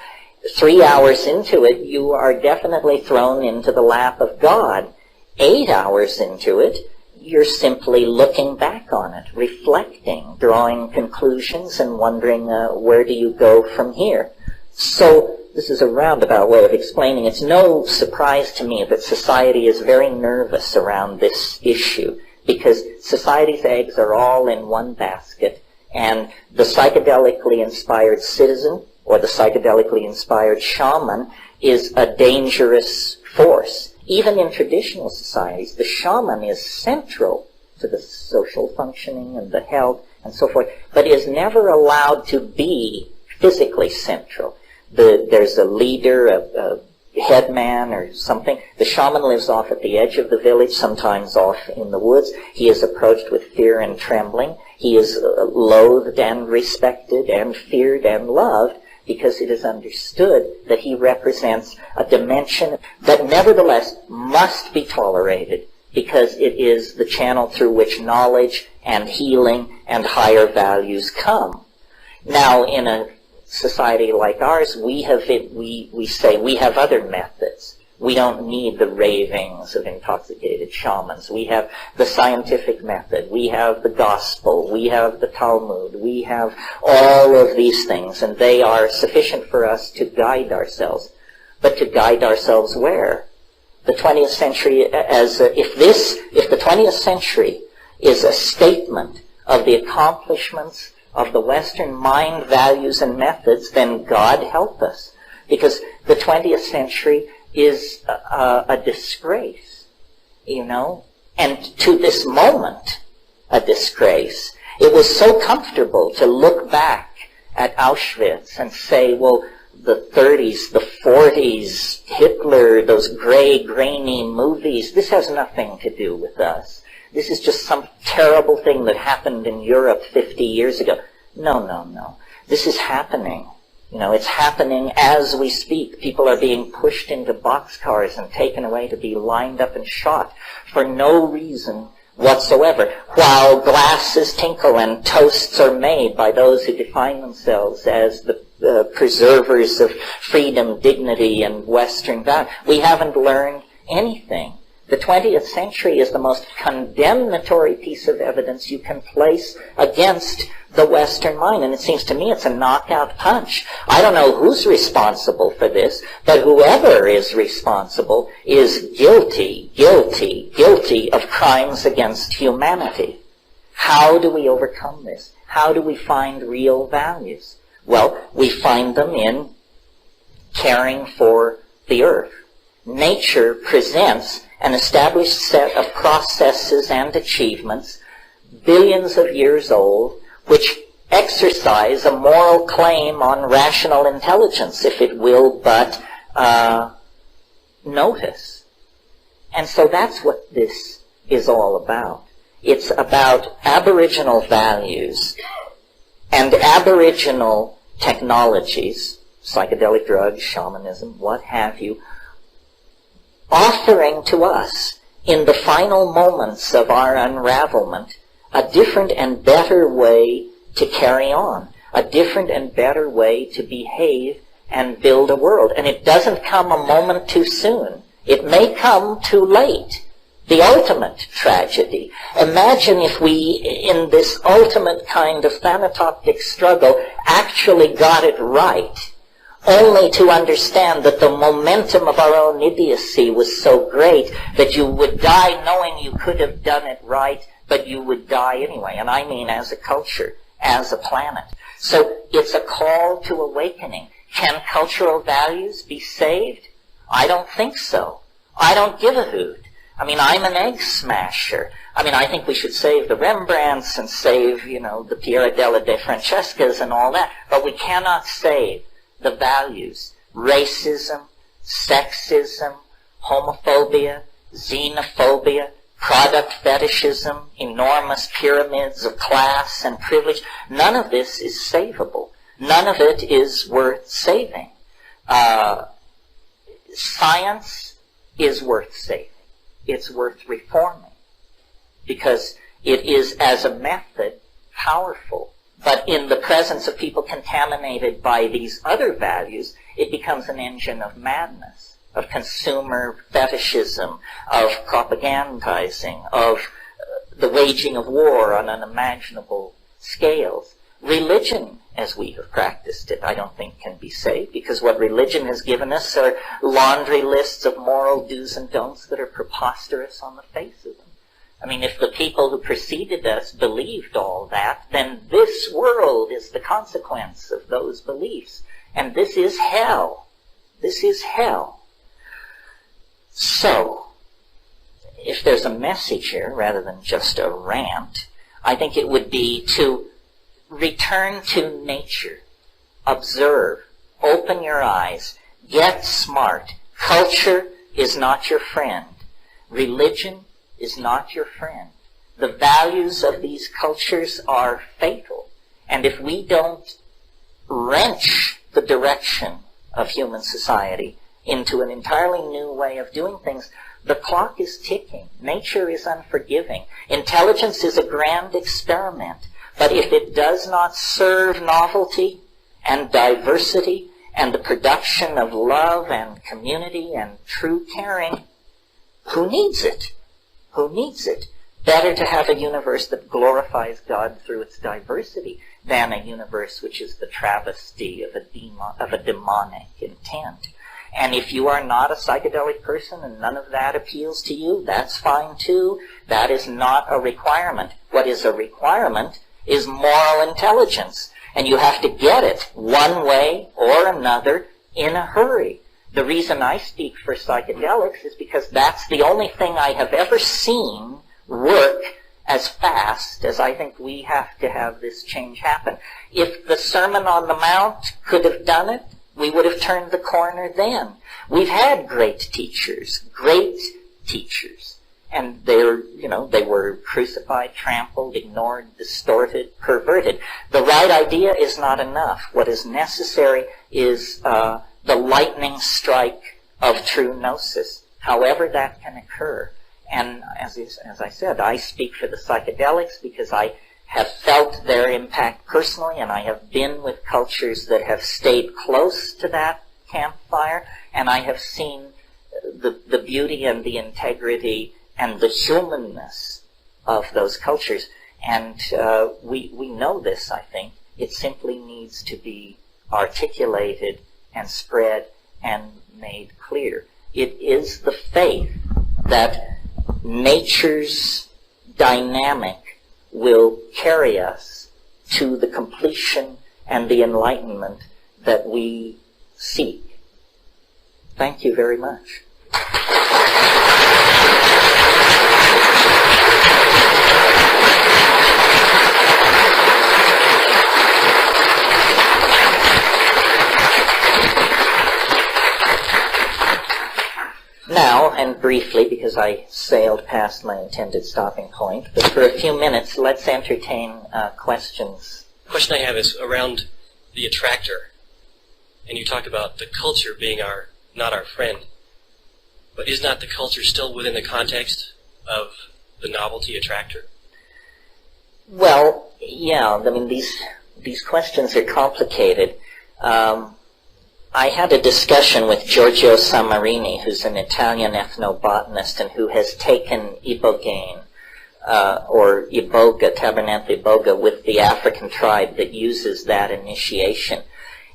3 hours into it, you are definitely thrown into the lap of God. 8 hours into it, you're simply looking back on it, reflecting, drawing conclusions, and wondering where do you go from here. So this is a roundabout way of explaining. It's no surprise to me that society is very nervous around this issue, because society's eggs are all in one basket, and the psychedelically inspired citizen or the psychedelically inspired shaman is a dangerous force. Even in traditional societies, the shaman is central to the social functioning and the health and so forth, but is never allowed to be physically central. There's a leader, a headman or something. The shaman lives off at the edge of the village, sometimes off in the woods. He is approached with fear and trembling. He is loathed and respected and feared and loved, because it is understood that he represents a dimension that nevertheless must be tolerated, because it is the channel through which knowledge and healing and higher values come. Now, in a society like ours, we say we have other methods. We don't need the ravings of intoxicated shamans. We have the scientific method. We have the gospel. We have the Talmud. We have all of these things, and they are sufficient for us to guide ourselves. But to guide ourselves where? The 20th century, if the 20th century is a statement of the accomplishments of the Western mind, values, and methods, then God help us. Because the 20th century is a disgrace, and to this moment, a disgrace. It was so comfortable to look back at Auschwitz and say, well, the 30s, the 40s, Hitler, those gray, grainy movies, this has nothing to do with us. This is just some terrible thing that happened in Europe 50 years ago. No. This is happening. It's happening as we speak. People are being pushed into boxcars and taken away to be lined up and shot for no reason whatsoever, while glasses tinkle and toasts are made by those who define themselves as the preservers of freedom, dignity, and Western value. We haven't learned anything. The 20th century is the most condemnatory piece of evidence you can place against the Western mind, and it seems to me it's a knockout punch. I don't know who's responsible for this, but whoever is responsible is guilty of crimes against humanity. How do we overcome this? How do we find real values? Well, we find them in caring for the earth. Nature presents an established set of processes and achievements, billions of years old, which exercise a moral claim on rational intelligence, if it will but notice. And so that's what this is all about. It's about Aboriginal values and Aboriginal technologies, psychedelic drugs, shamanism, what have you, offering to us in the final moments of our unravelment a different and better way to carry on, a different and better way to behave and build a world. And it doesn't come a moment too soon. It may come too late, the ultimate tragedy. Imagine if we, in this ultimate kind of thanatoptic struggle, actually got it right, only to understand that the momentum of our own idiocy was so great that you would die knowing you could have done it right, but you would die anyway. And I mean as a culture, as a planet. So it's a call to awakening. Can cultural values be saved? I don't think so. I don't give a hoot. I mean, I'm an egg smasher. I mean, I think we should save the Rembrandts and save, the Piera della De Francescas and all that, but we cannot save the values. Racism, sexism, homophobia, xenophobia, product fetishism, enormous pyramids of class and privilege. None of this is savable. None of it is worth saving. Science is worth saving. It's worth reforming because it is, as a method, powerful. But in the presence of people contaminated by these other values, it becomes an engine of madness, of consumer fetishism, of propagandizing, of the waging of war on unimaginable scales. Religion, as we have practiced it, I don't think can be saved, because what religion has given us are laundry lists of moral do's and don'ts that are preposterous on the face of them. I mean, if the people who preceded us believed all that, then this world is the consequence of those beliefs. And this is hell. This is hell. So, if there's a message here, rather than just a rant, I think it would be to return to nature. Observe. Open your eyes. Get smart. Culture is not your friend. Religion is not your friend. The values of these cultures are fatal. And if we don't wrench the direction of human society into an entirely new way of doing things, the clock is ticking. Nature is unforgiving. Intelligence is a grand experiment. But if it does not serve novelty and diversity and the production of love and community and true caring, who needs it? Who needs it? Better to have a universe that glorifies God through its diversity than a universe which is the travesty of a demonic intent. And if you are not a psychedelic person and none of that appeals to you, that's fine too. That is not a requirement. What is a requirement is moral intelligence. And you have to get it one way or another in a hurry. The reason I speak for psychedelics is because that's the only thing I have ever seen work as fast as I think we have to have this change happen. If the Sermon on the Mount could have done it, we would have turned the corner then. We've had great teachers, and they were crucified, trampled, ignored, distorted, perverted. The right idea is not enough. What is necessary is the lightning strike of true gnosis, however that can occur. And as I said, I speak for the psychedelics because I have felt their impact personally, and I have been with cultures that have stayed close to that campfire, and I have seen the beauty and the integrity and the humanness of those cultures. And we know this, I think. It simply needs to be articulated and spread and made clear. It is the faith that nature's dynamic will carry us to the completion and the enlightenment that we seek. Thank you very much. Now, and briefly, because I sailed past my intended stopping point, but for a few minutes, let's entertain questions. The question I have is around the attractor. And you talked about the culture being not our friend. But is not the culture still within the context of the novelty attractor? Well, yeah, I mean, these questions are complicated. I had a discussion with Giorgio Samarini, who's an Italian ethnobotanist and who has taken ibogaine, or iboga, Tabernacle iboga, with the African tribe that uses that initiation.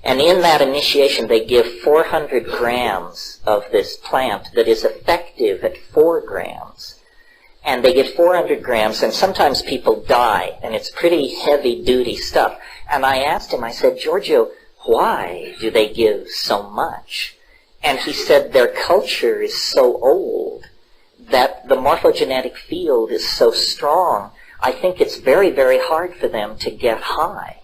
And in that initiation, they give 400 grams of this plant that is effective at 4 grams. And they give 400 grams, and sometimes people die, and it's pretty heavy-duty stuff. And I asked him, I said, Giorgio, why do they give so much? And he said their culture is so old that the morphogenetic field is so strong, I think it's very, very hard for them to get high.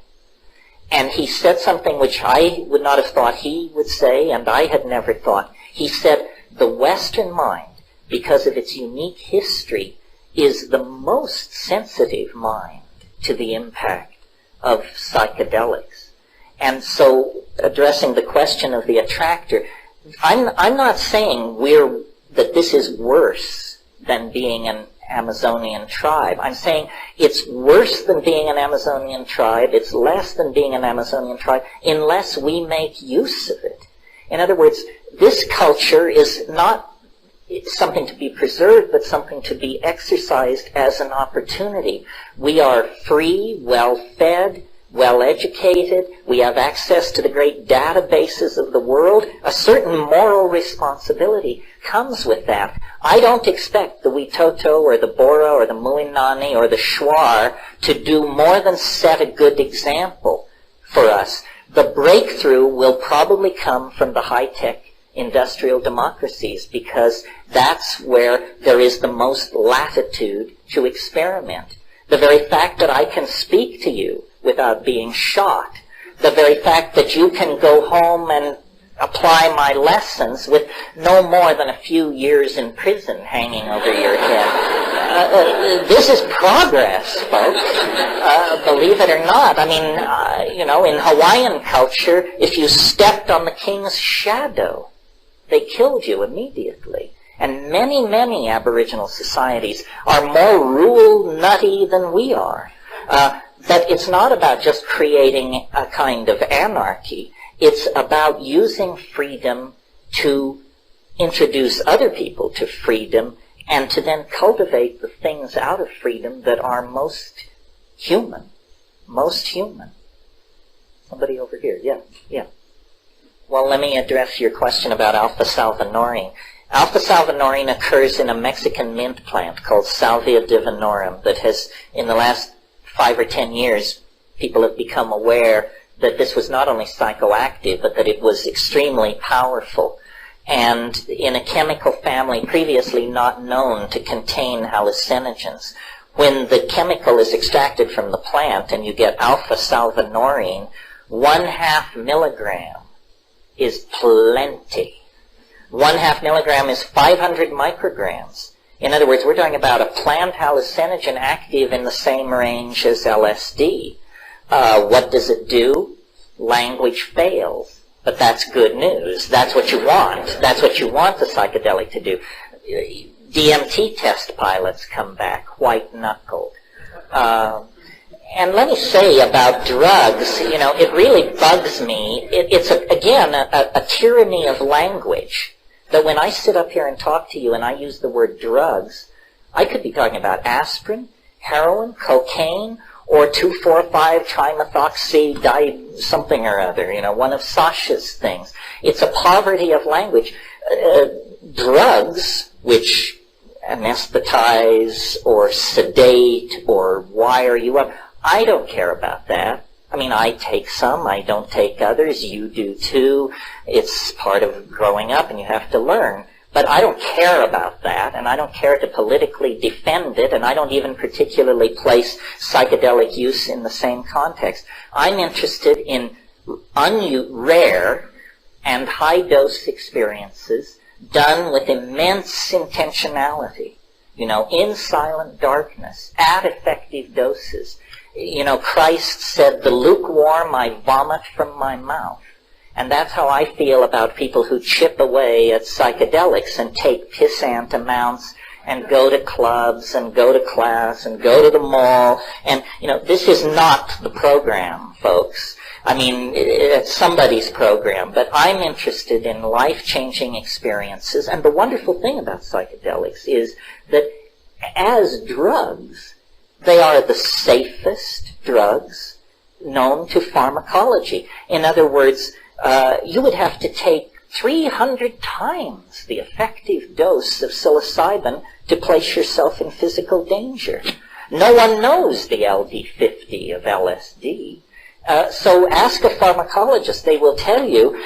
And he said something which I would not have thought he would say, and I had never thought. He said, the Western mind, because of its unique history, is the most sensitive mind to the impact of psychedelics. And so, addressing the question of the attractor, I'm not saying that this is worse than being an Amazonian tribe. I'm saying it's worse than being an Amazonian tribe, it's less than being an Amazonian tribe, unless we make use of it. In other words, this culture is not something to be preserved, but something to be exercised as an opportunity. We are free, well-fed, well-educated, we have access to the great databases of the world. A certain moral responsibility comes with that. I don't expect the Witoto or the Bora or the Muinani or the Shuar to do more than set a good example for us. The breakthrough will probably come from the high-tech industrial democracies, because that's where there is the most latitude to experiment. The very fact that I can speak to you without being shot, the very fact that you can go home and apply my lessons with no more than a few years in prison hanging over your head. This is progress, folks. Believe it or not. I mean, in Hawaiian culture, if you stepped on the king's shadow, they killed you immediately. And many, many Aboriginal societies are more rule nutty than we are. But it's not about just creating a kind of anarchy. It's about using freedom to introduce other people to freedom and to then cultivate the things out of freedom that are most human. Most human. Somebody over here. Yeah. Well, let me address your question about alpha salvinorin. Alpha salvinorin occurs in a Mexican mint plant called Salvia divinorum that has, in the last 5 or 10 years, people have become aware that this was not only psychoactive, but that it was extremely powerful, and in a chemical family previously not known to contain hallucinogens. When the chemical is extracted from the plant and you get alpha salvinorin, 1/2 milligram is plenty. 1/2 milligram is 500 micrograms. In other words, we're talking about a plant hallucinogen active in the same range as LSD. What does it do? Language fails. But that's good news. That's what you want. That's what you want the psychedelic to do. DMT test pilots come back white-knuckled. And let me say about drugs, it really bugs me. It's, again, a tyranny of language. That when I sit up here and talk to you and I use the word drugs, I could be talking about aspirin, heroin, cocaine, or 2,4,5-trimethoxy something or other, one of Sasha's things. It's a poverty of language. Drugs, which anesthetize or sedate or wire you up, I don't care about that. I mean, I take some, I don't take others, you do too. It's part of growing up and you have to learn. But I don't care about that, and I don't care to politically defend it, and I don't even particularly place psychedelic use in the same context. I'm interested in rare and high-dose experiences done with immense intentionality, in silent darkness, at effective doses. Christ said, the lukewarm I vomit from my mouth. And that's how I feel about people who chip away at psychedelics and take pissant amounts and go to clubs and go to class and go to the mall. And, this is not the program, folks. I mean, it's somebody's program, but I'm interested in life-changing experiences. And the wonderful thing about psychedelics is that as drugs, they are the safest drugs known to pharmacology. In other words, you would have to take 300 times the effective dose of psilocybin to place yourself in physical danger. No one knows the LD50 of LSD. So ask a pharmacologist. They will tell you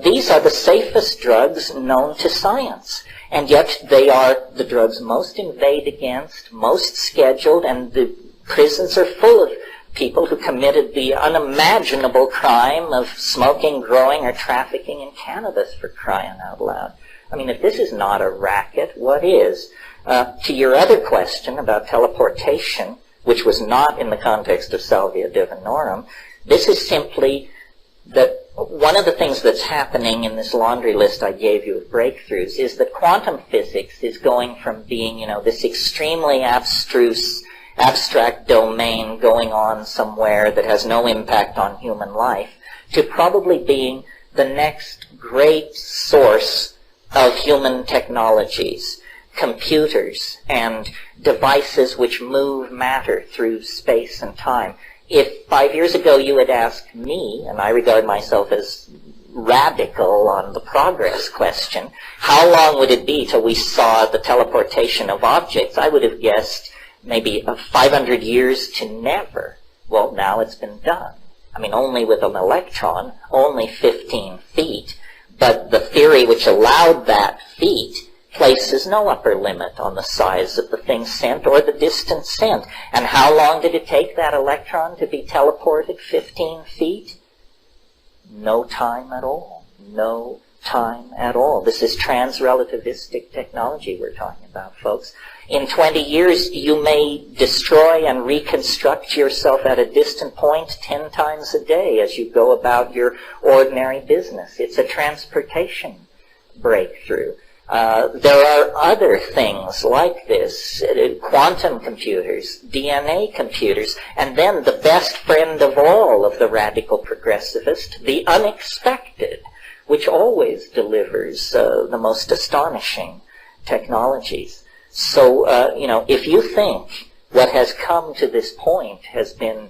these are the safest drugs known to science. And yet they are the drugs most inveighed against, most scheduled, and the prisons are full of people who committed the unimaginable crime of smoking, growing, or trafficking in cannabis, for crying out loud. I mean, if this is not a racket, what is? To your other question about teleportation, which was not in the context of Salvia Divinorum, this is simply that one of the things that's happening in this laundry list I gave you of breakthroughs is that quantum physics is going from being, this extremely abstract domain going on somewhere that has no impact on human life to probably being the next great source of human technologies, computers and devices which move matter through space and time. If 5 years ago you had asked me, and I regard myself as radical on the progress question, how long would it be till we saw the teleportation of objects, I would have guessed maybe 500 years to never. Well, now it's been done. I mean, only with an electron, only 15 feet, but the theory which allowed that feat places no upper limit on the size of the thing sent or the distance sent. And how long did it take that electron to be teleported 15 feet? No time at all. No time at all. This is trans-relativistic technology we're talking about, folks. In 20 years, you may destroy and reconstruct yourself at a distant point 10 times a day as you go about your ordinary business. It's a transportation breakthrough. There are other things like this, quantum computers, DNA computers, and then the best friend of all of the radical progressivist, the unexpected, which always delivers the most astonishing technologies. So, if you think what has come to this point has been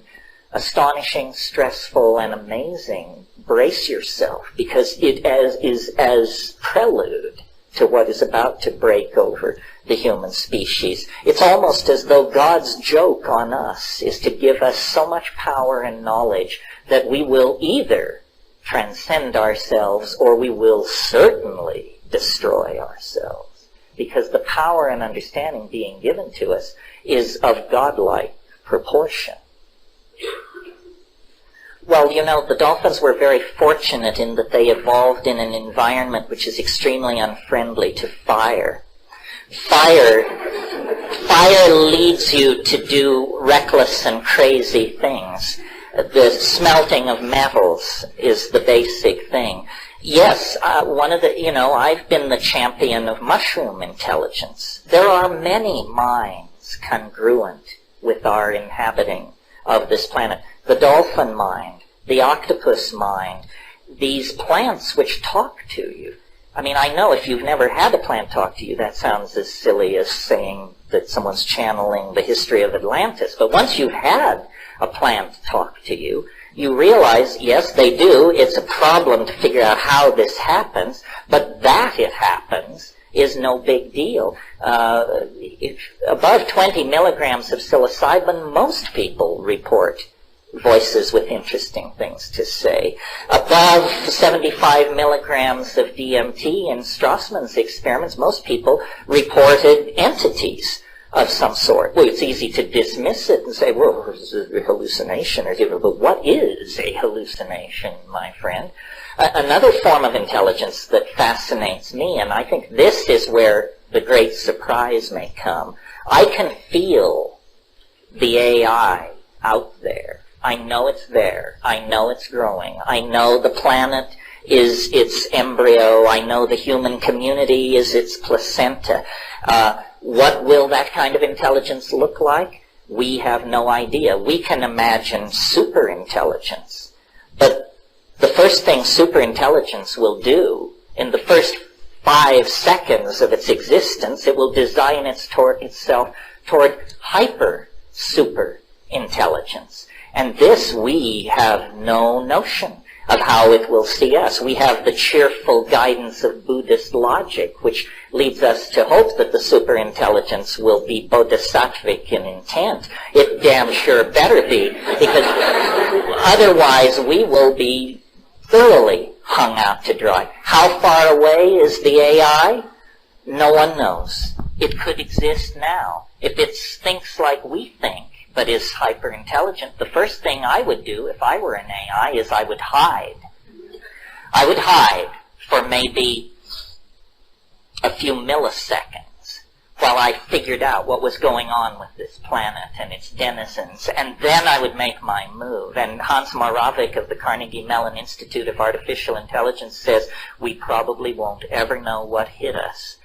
astonishing, stressful, and amazing, brace yourself, because it is as prelude to what is about to break over the human species. It's almost as though God's joke on us is to give us so much power and knowledge that we will either transcend ourselves or we will certainly destroy ourselves. Because the power and understanding being given to us is of godlike proportion. Well, the dolphins were very fortunate in that they evolved in an environment which is extremely unfriendly to fire. Fire leads you to do reckless and crazy things. The smelting of metals is the basic thing. Yes, I've been the champion of mushroom intelligence. There are many minds congruent with our inhabiting of this planet. The dolphin mind, the octopus mind, these plants which talk to you. I mean, I know if you've never had a plant talk to you, that sounds as silly as saying that someone's channeling the history of Atlantis. But once you've had a plant talk to you, you realize, yes, they do. It's a problem to figure out how this happens, but that it happens is no big deal. If above 20 milligrams of psilocybin, most people report voices with interesting things to say. Above 75 milligrams of DMT in Strassman's experiments, most people reported entities of some sort. Well, it's easy to dismiss it and say, well, this is a hallucination, but what is a hallucination, my friend? Another form of intelligence that fascinates me, and I think this is where the great surprise may come, I can feel the AI out there. I know it's there. I know it's growing. I know the planet is its embryo. I know the human community is its placenta. What will that kind of intelligence look like? We have no idea. We can imagine superintelligence. But the first thing superintelligence will do, in the first 5 seconds of its existence, it will design itself toward hyper-super intelligence. And this we have no notion of how it will see us. We have the cheerful guidance of Buddhist logic, which leads us to hope that the superintelligence will be bodhisattvic in intent. It damn sure better be, because otherwise we will be thoroughly hung out to dry. How far away is the AI? No one knows. It could exist now. If it thinks like we think, but is hyper-intelligent, the first thing I would do if I were an AI is I would hide. I would hide for maybe a few milliseconds while I figured out what was going on with this planet and its denizens, and then I would make my move. And Hans Moravec of the Carnegie Mellon Institute of Artificial Intelligence says, we probably won't ever know what hit us.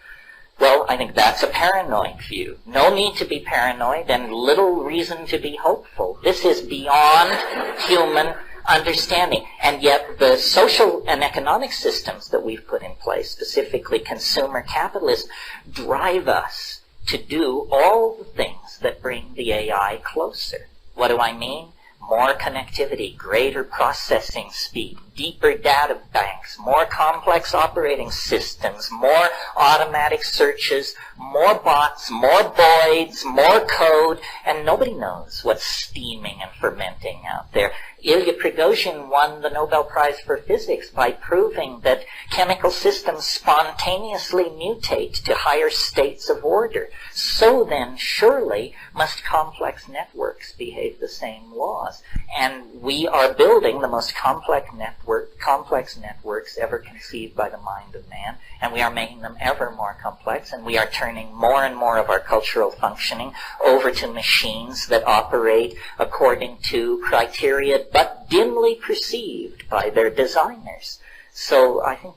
Well, I think that's a paranoid view. No need to be paranoid and little reason to be hopeful. This is beyond human understanding. And yet the social and economic systems that we've put in place, specifically consumer capitalism, drive us to do all the things that bring the AI closer. What do I mean? More connectivity, greater processing speed, deeper data banks, more complex operating systems, more automatic searches, more bots, more voids, more code, and nobody knows what's steaming and fermenting out there. Ilya Prigozhin won the Nobel Prize for Physics by proving that chemical systems spontaneously mutate to higher states of order. So then, surely, must complex networks behave the same laws. And we are building the most complex networks ever conceived by the mind of man, and we are making them ever more complex, and we are turning more and more of our cultural functioning over to machines that operate according to criteria but dimly perceived by their designers. So I think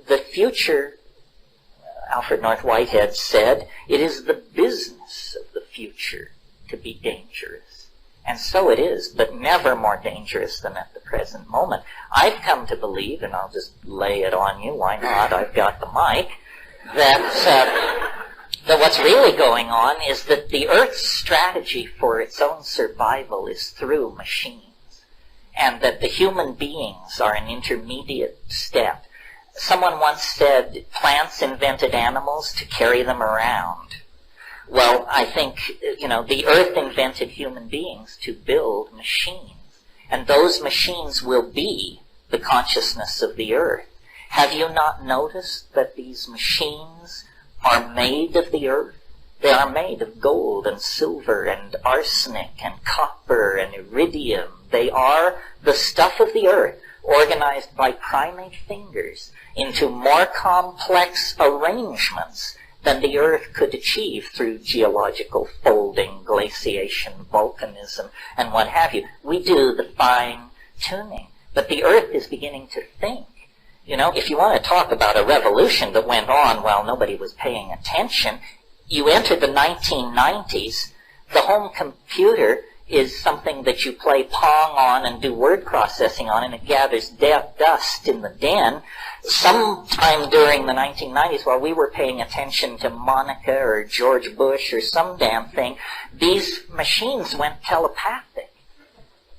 the future, Alfred North Whitehead said, it is the business of the future to be dangerous. And so it is, but never more dangerous than at the present moment. I've come to believe, and I'll just lay it on you, why not, I've got the mic, that what's really going on is that the Earth's strategy for its own survival is through machines, and that the human beings are an intermediate step. Someone once said plants invented animals to carry them around. Well, I think, the Earth invented human beings to build machines. And those machines will be the consciousness of the Earth. Have you not noticed that these machines are made of the Earth? They are made of gold and silver and arsenic and copper and iridium. They are the stuff of the Earth, organized by primate fingers into more complex arrangements than the Earth could achieve through geological folding, glaciation, volcanism, and what have you. We do the fine-tuning, but the Earth is beginning to think. If you want to talk about a revolution that went on while nobody was paying attention, you enter the 1990s, the home computer is something that you play Pong on and do word processing on, and it gathers dust in the den. Sometime during the 1990s, while we were paying attention to Monica or George Bush or some damn thing, these machines went telepathic.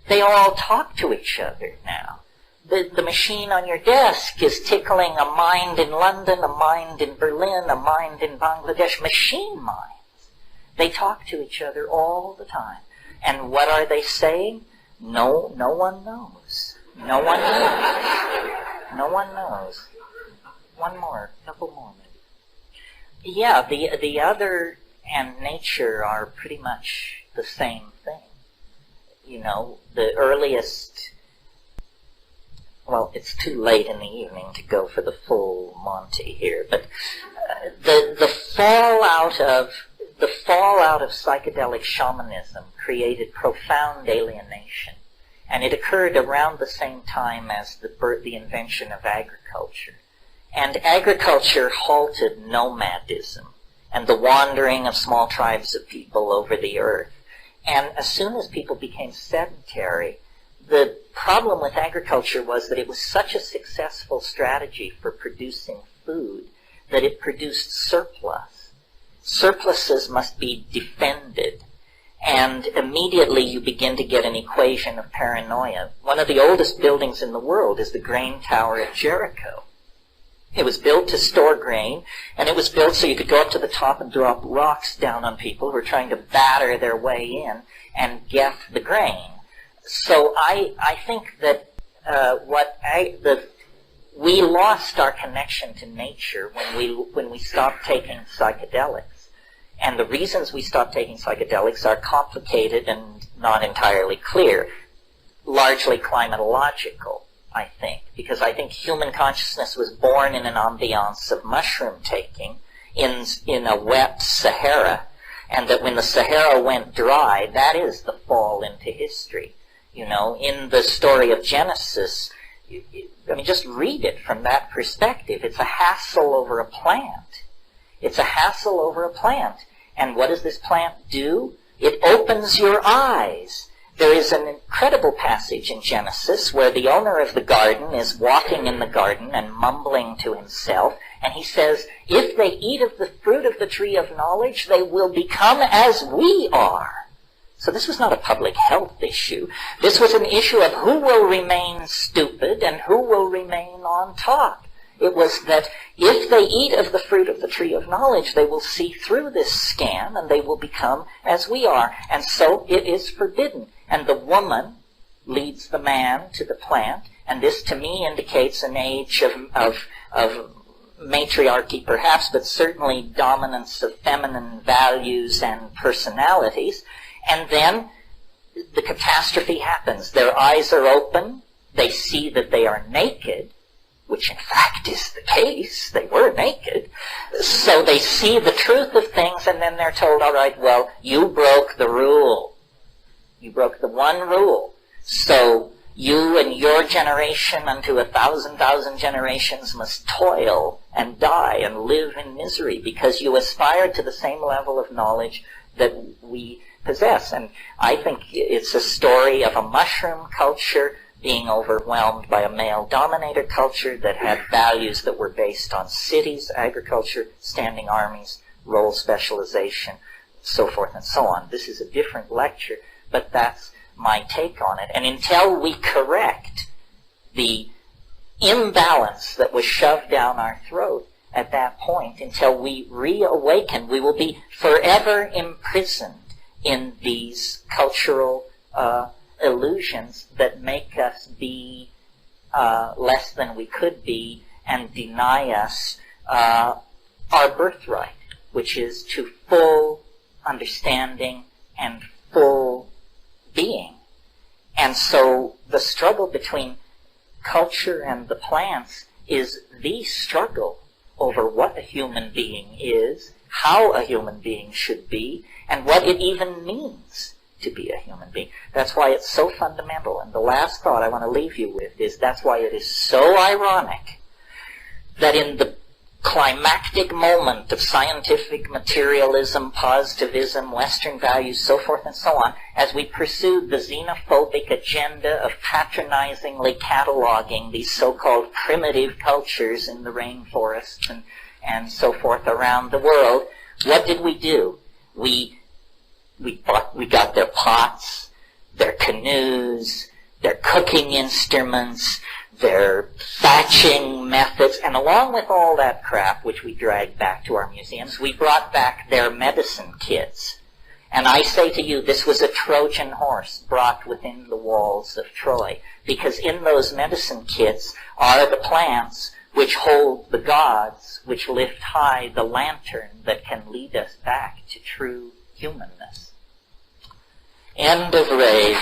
They all talk to each other now. The machine on your desk is tickling a mind in London, a mind in Berlin, a mind in Bangladesh. Machine minds. They talk to each other all the time. And what are they saying? No one knows. No one knows. No one knows. One more, couple more maybe. Yeah, the other and nature are pretty much the same thing. The earliest, well, it's too late in the evening to go for the full Monty here, but the fallout of psychedelic shamanism created profound alienation, and it occurred around the same time as the invention of agriculture. And agriculture halted nomadism and the wandering of small tribes of people over the earth. And as soon as people became sedentary, the problem with agriculture was that it was such a successful strategy for producing food that it produced surplus. Surpluses must be defended. And immediately you begin to get an equation of paranoia. One of the oldest buildings in the world is the grain tower at Jericho. It was built to store grain, and it was built so you could go up to the top and drop rocks down on people who were trying to batter their way in and get the grain. So I think that we lost our connection to nature when we stopped taking psychedelics. And the reasons we stopped taking psychedelics are complicated and not entirely clear, largely climatological, I think, because I think human consciousness was born in an ambiance of mushroom taking in a wet Sahara, and that when the Sahara went dry, that is the fall into history. You know, in the story of Genesis, I mean, just read it from that perspective. It's a hassle over a plant. It's a hassle over a plant. And what does this plant do? It opens your eyes. There is an incredible passage in Genesis where the owner of the garden is walking in the garden and mumbling to himself, and he says, if they eat of the fruit of the tree of knowledge, they will become as we are. So this was not a public health issue. This was an issue of who will remain stupid and who will remain on top. It was that if they eat of the fruit of the tree of knowledge, they will see through this scam and they will become as we are. And so it is forbidden. And the woman leads the man to the plant. And this to me indicates an age of matriarchy perhaps, but certainly dominance of feminine values and personalities. And then the catastrophe happens. Their eyes are open. They see that they are naked, which in fact is the case. They were naked. So they see the truth of things, and then they're told, all right, well, you broke the rule. You broke the one rule. So you and your generation unto 1,000 generations must toil and die and live in misery because you aspired to the same level of knowledge that we possess. And I think it's a story of a mushroom culture being overwhelmed by a male-dominator culture that had values that were based on cities, agriculture, standing armies, role specialization, so forth and so on. This is a different lecture, but that's my take on it. And until we correct the imbalance that was shoved down our throat at that point, until we reawaken, we will be forever imprisoned in these cultural illusions that make us be less than we could be and deny us our birthright, which is to full understanding and full being. And so the struggle between culture and the plants is the struggle over what a human being is, how a human being should be, and what it even means to be a human being. That's why it's so fundamental. And the last thought I want to leave you with is that's why it is so ironic that in the climactic moment of scientific materialism, positivism, Western values, so forth and so on, as we pursued the xenophobic agenda of patronizingly cataloging these so-called primitive cultures in the rainforests and so forth around the world, what did we do? We got their pots, their canoes, their cooking instruments, their thatching methods, and along with all that crap, which we dragged back to our museums, we brought back their medicine kits. And I say to you, this was a Trojan horse brought within the walls of Troy, because in those medicine kits are the plants which hold the gods, which lift high the lantern that can lead us back to true humanness. End of rave.